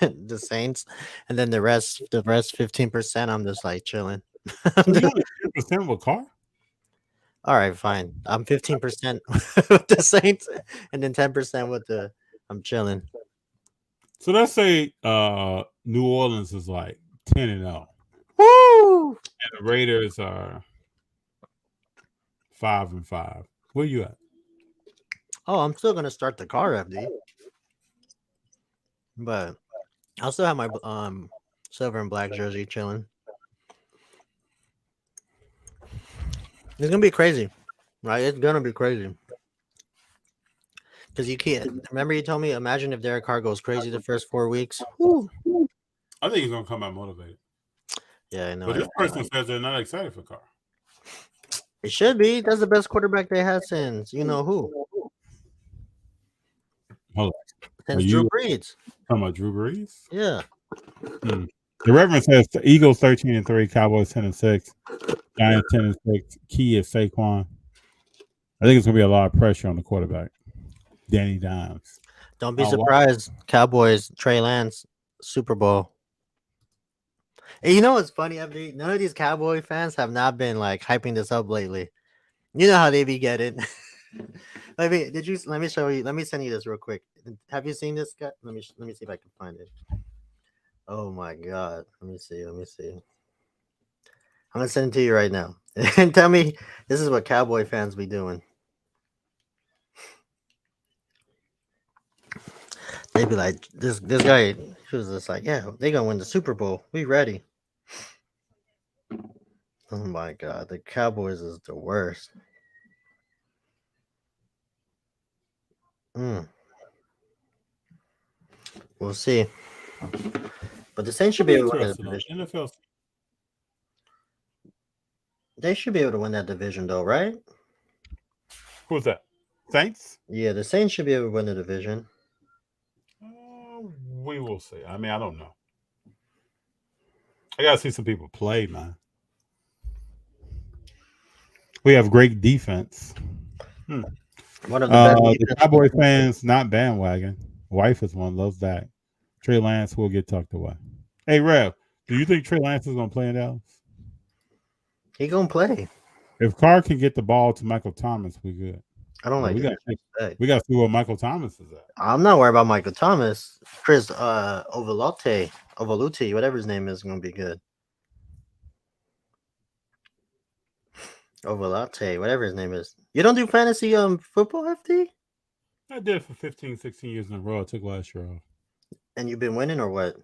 the Saints, and then the rest 15%. I'm just like chilling. So you only 10% with Carr? All right, fine. I'm 15% with the Saints, and then 10% with the. I'm chilling. So let's say New Orleans is like 10-0. Woo! And the Raiders are 5-5. Where you at? Oh, I'm still gonna start the car, FD. But I'll still have my silver and black jersey chilling. It's gonna be crazy, right? It's gonna be crazy. Because you can't remember you told me, imagine if Derek Carr goes crazy the first 4 weeks. Woo. I think he's gonna come out motivated. Yeah, I know. But this person says they're not excited for Carr. It should be. That's the best quarterback they had since you know who. Hold on. Since Drew Brees. Talking about Drew Brees? Yeah. The Reverend says the Eagles 13-3, Cowboys 10-6, Giants 10-6. Key is Saquon. I think it's gonna be a lot of pressure on the quarterback, Danny Dimes. Don't be surprised. Cowboys, Trey Lance, Super Bowl. And you know what's funny, FD? None of these Cowboy fans have not been like hyping this up lately. You know how they be getting. Let me show you. Let me send you this real quick. Have you seen this guy? Let me see if I can find it. Oh my god. Let me see. I'm gonna send it to you right now. And tell me this is what Cowboy fans be doing. They be like, this guy, he was just like, yeah, they gonna win the Super Bowl. We ready. Oh my god, the Cowboys is the worst. We'll see. But the Saints should be able to win that division. NFL. They should be able to win that division though, right? Who's that? Saints? Yeah, the Saints should be able to win the division. We will see. I mean, I don't know. I gotta see some people play, man. We have great defense. One of the The Cowboy fans, not bandwagon. Wife is one, loves that. Trey Lance will get tucked away. Hey, Rev, do you think Trey Lance is going to play in Dallas? He gonna play. If Carr can get the ball to Michael Thomas, we good. I don't like. We got to see where Michael Thomas is at. I'm not worried about Michael Thomas. Chris Ovalute, whatever his name is, gonna be good. Ovalate, whatever his name is. You don't do fantasy football, FD? I did it for 15, 16 years in a row. I took last year off. And you've been winning or what?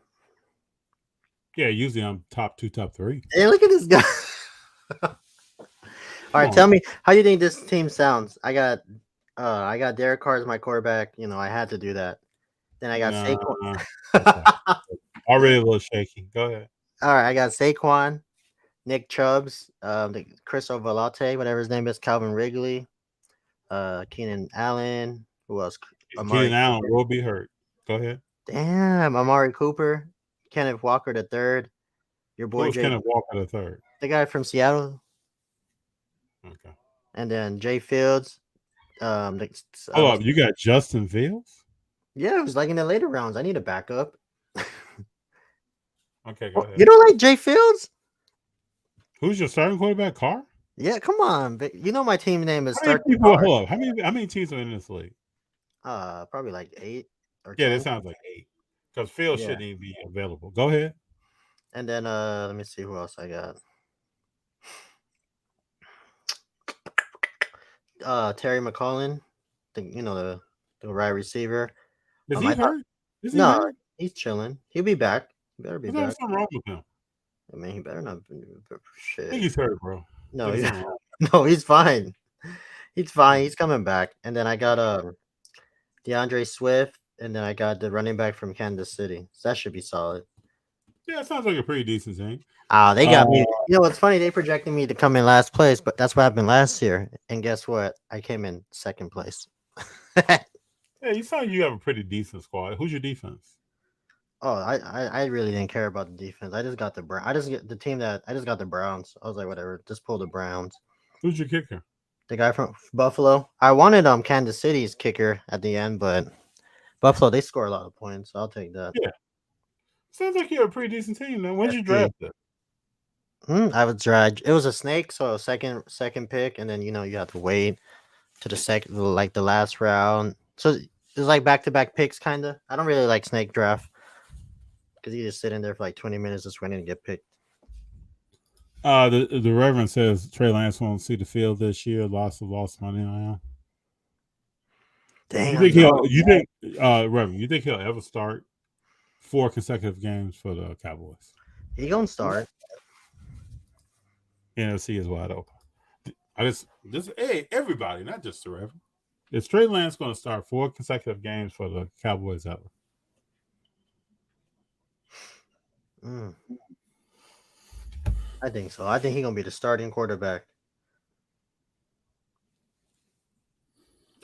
Yeah, usually I'm top 2, top 3. Hey, look at this guy. All right, tell me, how do you think this team sounds? I got Derek Carr as my quarterback. You know, I had to do that. Then I got Saquon. Already a little shaky. Go ahead. All right, I got Saquon, Nick Chubbs, Chris Ovalate, whatever his name is, Calvin Wrigley, Keenan Allen. Who else? Keenan Allen will be hurt. Go ahead. Damn, Amari Cooper, Kenneth Walker III, your boy Kenneth Walker III, the guy from Seattle. Okay. And then Jay Fields. Hold up, you got Justin Fields? Yeah, it was like in the later rounds. I need a backup. Okay, go ahead. You don't like Jay Fields? Who's your starting quarterback? Carr? Yeah, come on. You know my team name is. Hold up. How many teams are in this league? Probably like 8 or 10. Yeah, that sounds like 8. Because Fields shouldn't even be available. Go ahead. And then let me see who else I got. Terry McLaurin, the wide receiver. Is he hurt? He's chilling. He'll be back. He better be back. There's something wrong with him. I mean, he better not. Shit. I think he's hurt, bro. No, he's fine. He's fine. He's coming back. And then I got DeAndre Swift, and then I got the running back from Kansas City. So that should be solid. Yeah, it sounds like a pretty decent thing. They got me. You know what's funny? They projected me to come in last place, but that's what happened last year. And guess what? I came in second place. Yeah, you sound like you have a pretty decent squad. Who's your defense? Oh, I really didn't care about the defense. I just got the Browns. I just got the Browns. I was like, whatever, just pull the Browns. Who's your kicker? The guy from Buffalo. I wanted Kansas City's kicker at the end, but Buffalo, they score a lot of points, so I'll take that. Yeah. Sounds like you have a pretty decent team, man. When'd you draft it? I was dragged. It was a snake, so second pick, and then you have to wait to the last round. So it's like back-to-back picks, kind of. I don't really like snake draft because you just sit in there for like 20 minutes just waiting to get picked. The Reverend says Trey Lance won't see the field this year. Lost money on him. Dang. Reverend, you think he'll ever start 4 consecutive games for the Cowboys? He gonna start. NFC is wide open. Hey, everybody, not just the Reverend. Is Trey Lance going to start 4 consecutive games for the Cowboys ever? I think so. I think he's gonna be the starting quarterback.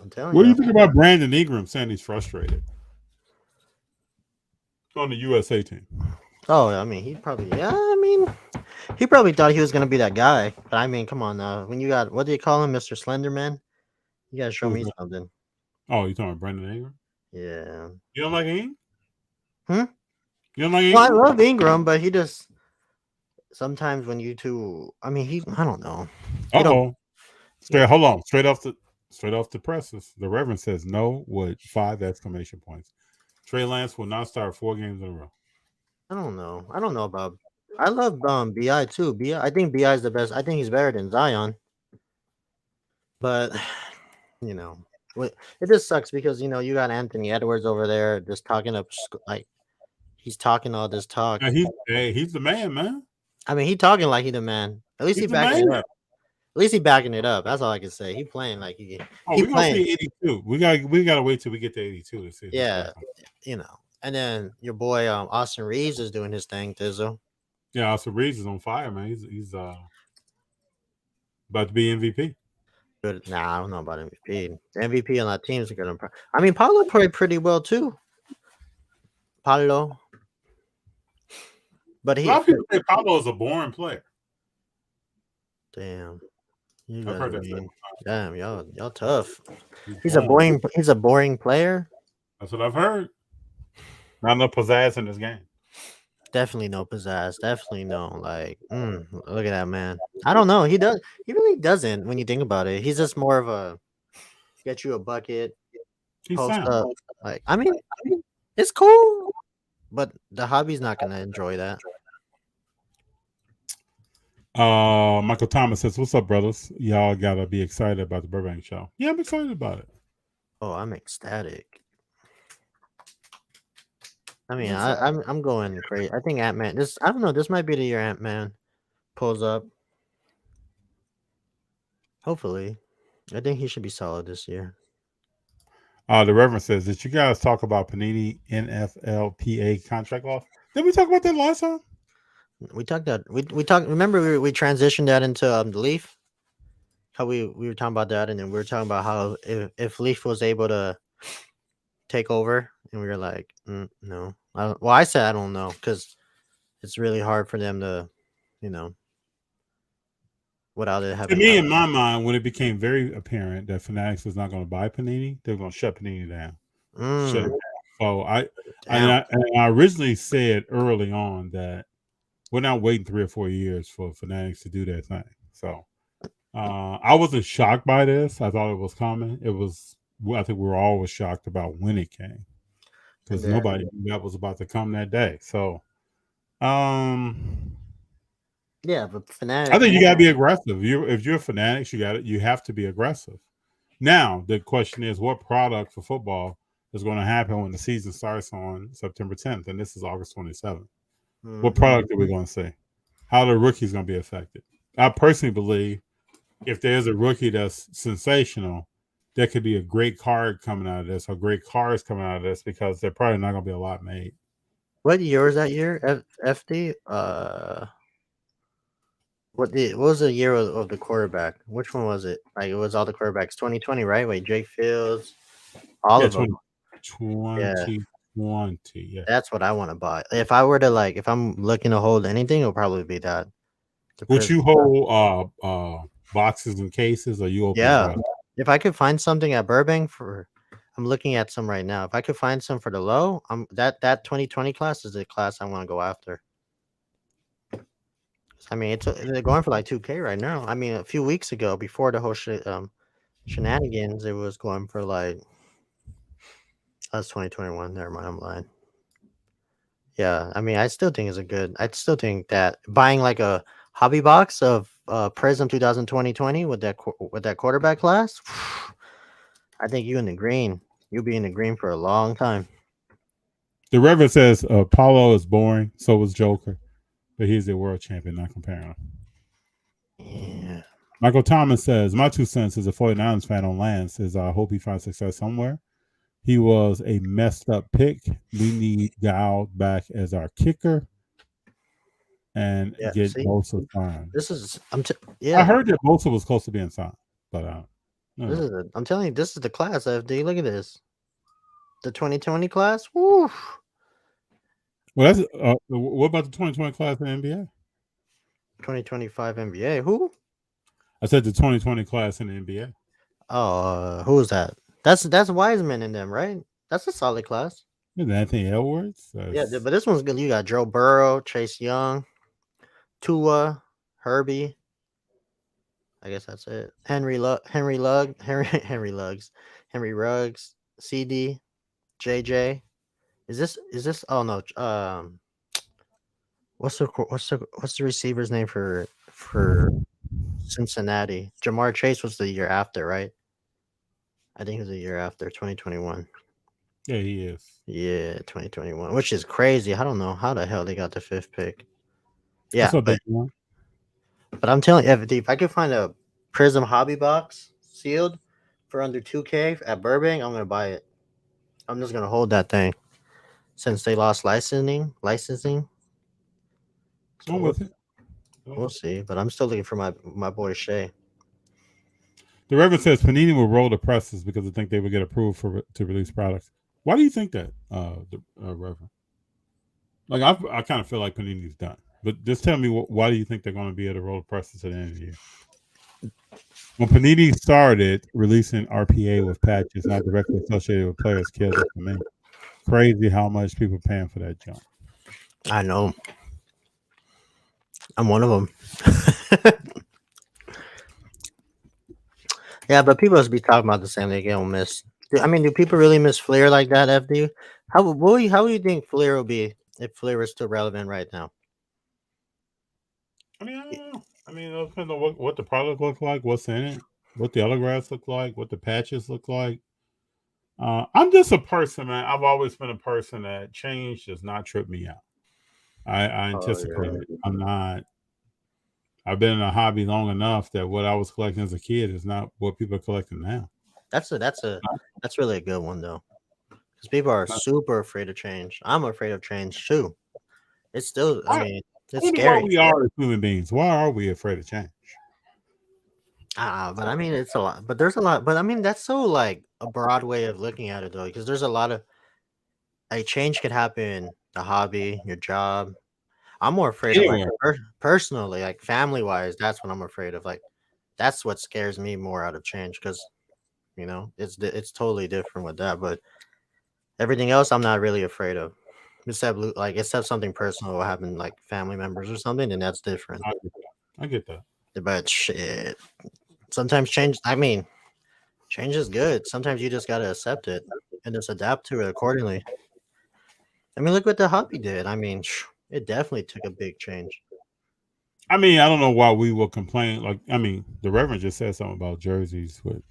I'm telling you. What do you think about Brandon Ingram saying he's frustrated on the USA team? Oh, I mean, he probably thought he was gonna be that guy. But I mean, come on now. When you got, what do you call him, Mr. Slenderman? You gotta show me something. Oh, you talking about Brandon Ingram? Yeah. You don't like Ingram? You don't like Ingram? Well, I love Ingram, but he just sometimes when you two, I mean, I don't know. Hold on. Straight off the presses. The Reverend says no with 5 exclamation points. Trey Lance will not start 4 games in a row. I don't know. I don't know about I love Bi too. I think Bi is the best. I think he's better than Zion. But you know, it just sucks because you got Anthony Edwards over there just talking up like he's talking all this talk. He's the man. I mean, he talking like he the man. At least He's he the backing it man. up. At least he backing it up. That's all I can say. He playing like he Oh, he we're gonna playing. see 82. We gotta wait till we get to 82 to see. Yeah, And then your boy Austin Reeves is doing his thing, Tizzle. Yeah, Austin Reeves is on fire, man. He's about to be MVP. Good. Nah, I don't know about MVP. The MVP on that team is good. I mean, Paulo played pretty well too. Paulo, but A lot of people say Pablo is a boring player. Damn, you I've heard that. Damn, y'all tough. He's a boring player. That's what I've heard. Not enough pizzazz in this game. Definitely no pizzazz. Definitely no look at that man. I don't know. He really doesn't when you think about it. He's just more of a get you a bucket, post up. Like I mean, it's cool, but the hobby's not gonna enjoy that. Michael Thomas says, "What's up, brothers? Y'all gotta be excited about the Burbank show." Yeah, I'm excited about it. Oh, I'm ecstatic. I mean, I'm going crazy. I think Ant-Man. I don't know. This might be the year Ant-Man pulls up. Hopefully, I think he should be solid this year. The Reverend says, "Did you guys talk about Panini NFLPA contract off? Did we talk about that last time? We talked that we talked. Remember, we transitioned that into the Leaf. How we were talking about that, and then we were talking about how if Leaf was able to take over, and we were like, no. I said I don't know because it's really hard for them to, without it having. To me, in my mind, when it became very apparent that Fanatics was not going to buy Panini, they were going to shut Panini down. Shut it down. So I originally said early on that we're not waiting 3 or 4 years for Fanatics to do their thing. So I wasn't shocked by this. I thought it was coming. I think we were always shocked about when it came because nobody knew that was about to come that day. So, yeah, but Fanatics. I think you got to be aggressive. If you're Fanatics, you have to be aggressive. Now the question is, what product for football is going to happen when the season starts on September 10th, and this is August 27th? Mm-hmm. What product are we going to see? How the rookies going to be affected? I personally believe if there's a rookie that's sensational, there could be a great card coming out of this, or great cards coming out of this, because they're probably not going to be a lot made. What year was that year? FD? What was the year of the quarterback? Which one was it? Like it was all the quarterbacks. 2020, right? Wait, Jake Fields, all of them. 2020. Yeah. That's what I want to buy. If I were to if I'm looking to hold anything, it'll probably be that. Would you hold boxes and cases, or you open? Yeah. If I could find something at Burbank I'm looking at some right now. If I could find some for the low, that 2020 class is the class I want to go after. I mean, they're going for like 2K right now. I mean, a few weeks ago, before the whole shenanigans, it was going for that's 2021. Never mind, I'm lying. Yeah, I mean, I still think I still think that buying like a hobby box of Prism 2020 with that quarterback class, I think you'll be in the green for a long time. The Reverend says Paulo is boring, so was Joker, but he's a world champion, not comparing him. Yeah. Michael Thomas says, my 2 cents as a 49ers fan on Lance is I hope he finds success somewhere. He was a messed up pick. We need Gal back as our kicker and get Bosa signed. I heard that Bosa was close to being signed, but I'm telling you, this is the class, FD. Look at this. The 2020 class. Woo. Well, that's what about the 2020 class in the NBA? 2025 NBA. Who? I said the 2020 class in the NBA. Oh, who is that? That's Wiseman in them, right? That's a solid class. Is Anthony Edwards? Yeah, but this one's good. You got Joe Burrow, Chase Young, Tua, Herbie. I guess that's it. Henry Ruggs, CD, JJ. Is this? Oh no. what's the receiver's name for Cincinnati? Jamar Chase was the year after, right? I think it was the year after 2021. Yeah, he is. Yeah, 2021, which is crazy. I don't know how the hell they got the 5th pick. Yeah, What's up, big one? but I'm telling you, if I could find a Prism hobby box sealed for under 2K at Burbank, I'm gonna buy it. I'm just gonna hold that thing since they lost licensing. So I'm with it. we'll see. But I'm still looking for my boy Shay. The Reverend says Panini will roll the presses because they think they would get approved to release products. Why do you think that, Reverend? Like I kind of feel like Panini's done, but just tell me why do you think they're going to be able to roll the presses at the end of the year? When Panini started releasing RPA with patches not directly associated with players killed it for me. Crazy how much people paying for that junk. I know. I'm one of them. Yeah, but people must be talking about the same thing. They don't miss. I mean, do people really miss Flair like that? FD? How do you think Flair will be if Flair is still relevant right now? I mean, I don't know. I mean, it depends on what the product looks like, what's in it, what the autographs look like, what the patches look like. I'm just a person, man. I've always been a person that change does not trip me out. I anticipate it. I'm not. I've been in a hobby long enough that what I was collecting as a kid is not what people are collecting now. That's really a good one though, because people are super afraid of change. I'm afraid of change too. It's still, I mean, it's scary. Why we are as human beings. Why are we afraid of change? But I mean, it's a lot. But there's a lot. But I mean, that's so like a broad way of looking at it though, because there's a lot of like change could happen. The hobby, your job. I'm more afraid of like personally, like family wise. That's what I'm afraid of. Like that's what scares me more out of change because it's totally different with that. But everything else, I'm not really afraid of. Except something personal will happen, like family members or something, then that's different. I get that. But shit, sometimes change. I mean, change is good. Sometimes you just gotta accept it and just adapt to it accordingly. I mean, look what the hobby did. I mean, it definitely took a big change. I mean, I don't know why we will complain. Like, I mean, the Reverend just said something about jerseys with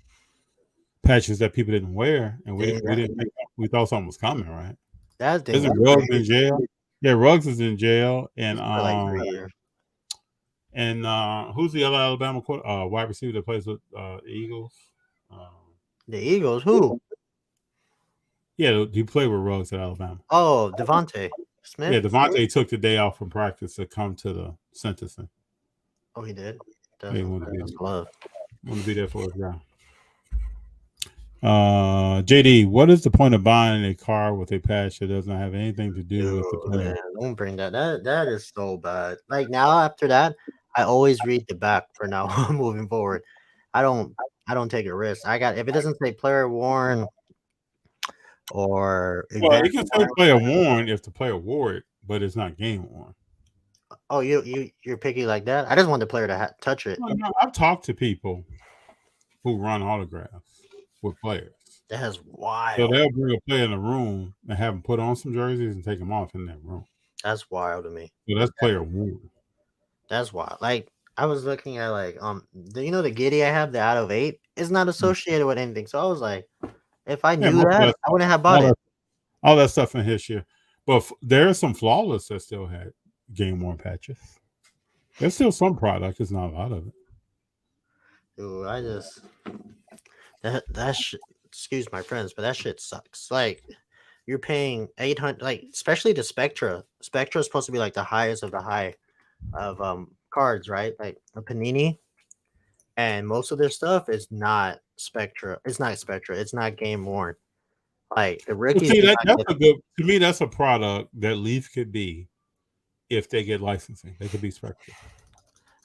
patches that people didn't wear, and we didn't think, we thought something was coming, right? That thing. Isn't Ruggs in jail? Yeah, Ruggs is in jail, and like 3 years. And who's the other Alabama wide receiver that plays with the Eagles? The Eagles? Who? Yeah, you play with Ruggs at Alabama. Oh, Devontae Smith. Yeah, Devontae took the day off from practice to come to the sentencing. Oh, he did. He wanted to be there for his guy. JD, what is the point of buying a car with a patch that doesn't have anything to do with the player? Man, don't bring that. That is so bad. Like now, after that, I always read the back for now moving forward. I don't take a risk. If it doesn't say player worn or well, you can say player worn if the player wore it, but it's not game worn. Oh, you're picky like that? I just want the player to touch it. Well, no, I've talked to people who run autographs with players. That's wild. So they'll bring a player in the room and have them put on some jerseys and take them off in that room. That's wild to me. So that's player worn. That's wild. Like I was looking at the Giddy I have, the out of 8 is not associated with anything. So I was like, if I knew that, I wouldn't have bought it. All that stuff in his year. But there are some flawless that still had game worn patches. There's still some product. It's not a lot of it. Dude, I just that shit. Excuse my friends, but that shit sucks. Like you're paying 800, like especially the Spectra. Spectra is supposed to be like the highest of the high of cards, right? Like a Panini, and most of their stuff is not Spectra. It's not Spectra. It's not game worn. Like the rookies. See, to me, that's a product that Leaf could be if they get licensing. They could be Spectra.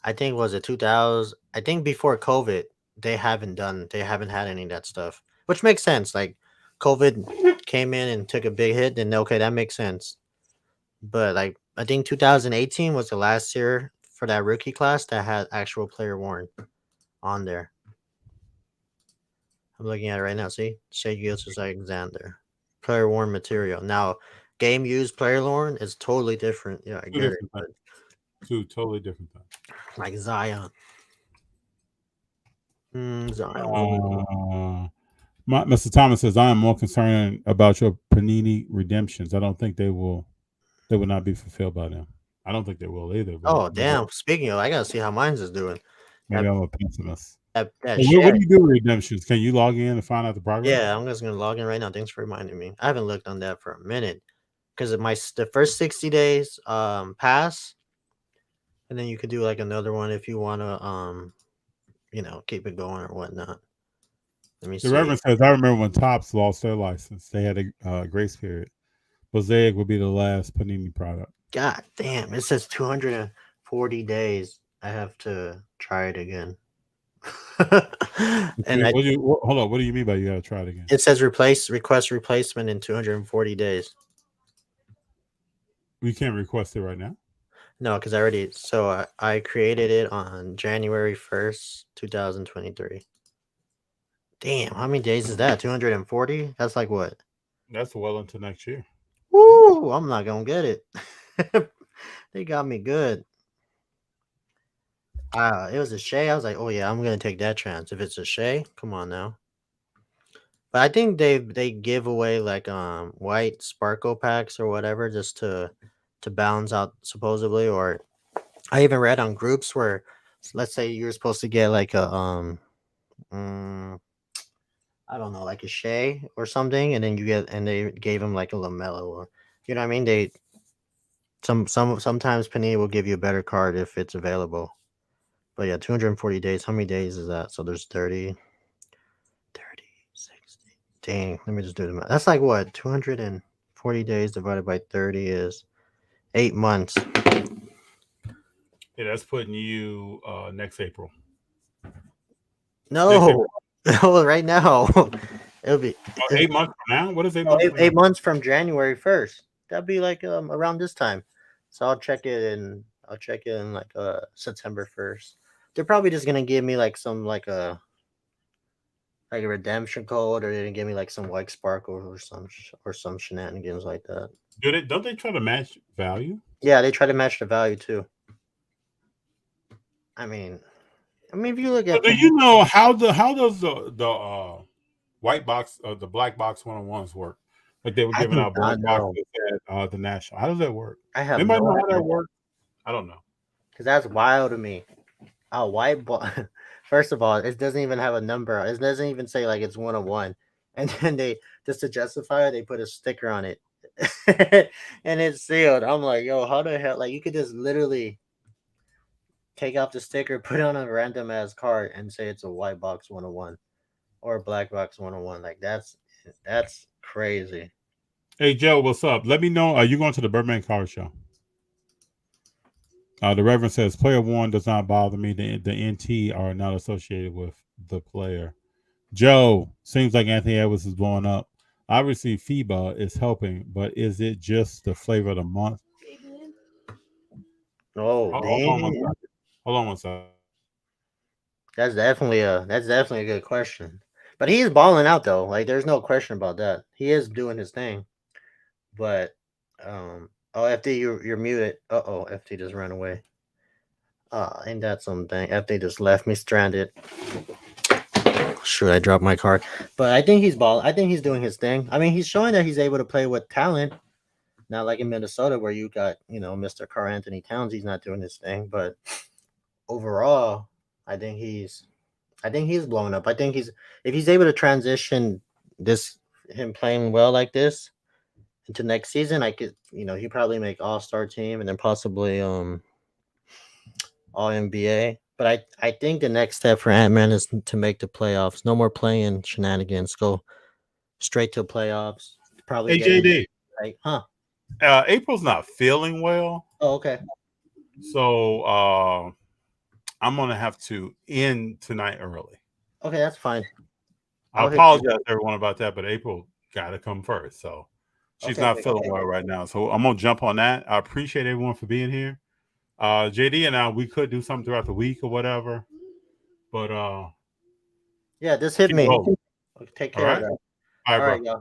I think was it 2000. I think before COVID, they haven't had any of that stuff, which makes sense. Like COVID came in and took a big hit, then okay, that makes sense. But like I think 2018 was the last year for that rookie class that had actual player worn on there. I'm looking at it right now. See, Shea Gilgeous Alexander, player worn material. Now game used player lore is totally different. Yeah, I Two get it. different But things. Two totally different things. like Zion. Zion. Mr. Thomas says, I am more concerned about your Panini redemptions. I don't think they will not be fulfilled by them. I don't think they will either. But Oh damn! Speaking of, I gotta see how mine's is doing. maybe I'm a pessimist. That What do you do with redemptions? Can you log in and find out the progress? Yeah, I'm just gonna log in right now. Thanks for reminding me. I haven't looked on that for a minute because the first 60 days pass, and then you could do like another one if you want to keep it going or whatnot. Let me see. The Reverend says, I remember when Topps lost their license, they had a grace period. Mosaic would be the last Panini product. God damn! It says 240 days. I have to try it again. And hold on. What do you mean by you got to try it again? It says request replacement in 240 days. We can't request it right now. No, because I created it on January 1st, 2023. Damn, how many days is that? 240? That's like what? That's well into next year. Woo! I'm not gonna get it. They got me good. It was a Shea. I was like, oh yeah, I'm gonna take that chance. If it's a Shea, come on now. But I think they give away like white sparkle packs or whatever just to balance out supposedly. Or I even read on groups where, let's say you're supposed to get like a I don't know, like a Shea or something, and then they gave him like a LaMelo, or you know what I mean? They sometimes Panini will give you a better card if it's available. But yeah, 240 days. How many days is that? So there's 30, 60. Dang, let me just do the math. That's like what? 240 days divided by 30 is 8 months. Yeah, that's putting you next April. No, no, right now. It'll be 8 months from now. What is 8 months? 8 months from January 1st. That'd be like around this time. So I'll check it in like September 1st. They're probably just gonna give me like some like a redemption code, or they're gonna give me like some white sparkle or some shenanigans like that. Don't they try to match value? Yeah, they try to match the value too. I mean, if you look at, do you know how does the white box the black box 101s work? Like they were giving out black boxes at the national. How does that work? I have anybody no know how idea. that works? I don't know. Because that's wild to me. A white ball. First of all, it doesn't even have a number. It doesn't even say like it's 101. And then they just to justify it, they put a sticker on it, and it's sealed. I'm like, yo, how the hell? Like you could just literally take off the sticker, put it on a random ass card, and say it's a white box 101 or a black box 101. Like that's crazy. Hey Joe, what's up? Let me know. Are you going to the Birdman Card Show? The Reverend says player one does not bother me. The NT are not associated with the player. Joe, seems like Anthony Edwards is blowing up. Obviously, FIBA is helping, but is it just the flavor of the month? Oh, hold on one second. That's definitely a good question. But he is balling out though. Like there's no question about that. He is doing his thing. But FD, you're muted. FD just ran away. Ain't that something? FD just left me stranded. Shoot, I dropped my card. But I think he's balling. I think he's doing his thing. I mean, he's showing that he's able to play with talent. Not like in Minnesota where you got, Mr. Karl Anthony Towns. He's not doing his thing. But overall, I think he's blowing up. I think if he's able to transition him playing well like this into next season, I could, he probably make all-star team and then possibly all NBA. But I think the next step for Ant-Man is to make the playoffs. No more playing shenanigans. Go straight to playoffs. Probably JD. Like, April's not feeling well. Oh, okay. So I'm gonna have to end tonight early. Okay, that's fine. I apologize to everyone about that, but April got to come first. So she's not feeling well right now. So I'm gonna jump on that. I appreciate everyone for being here. JD and I, we could do something throughout the week or whatever. But yeah, just hit me. Take care of that. All right, y'all.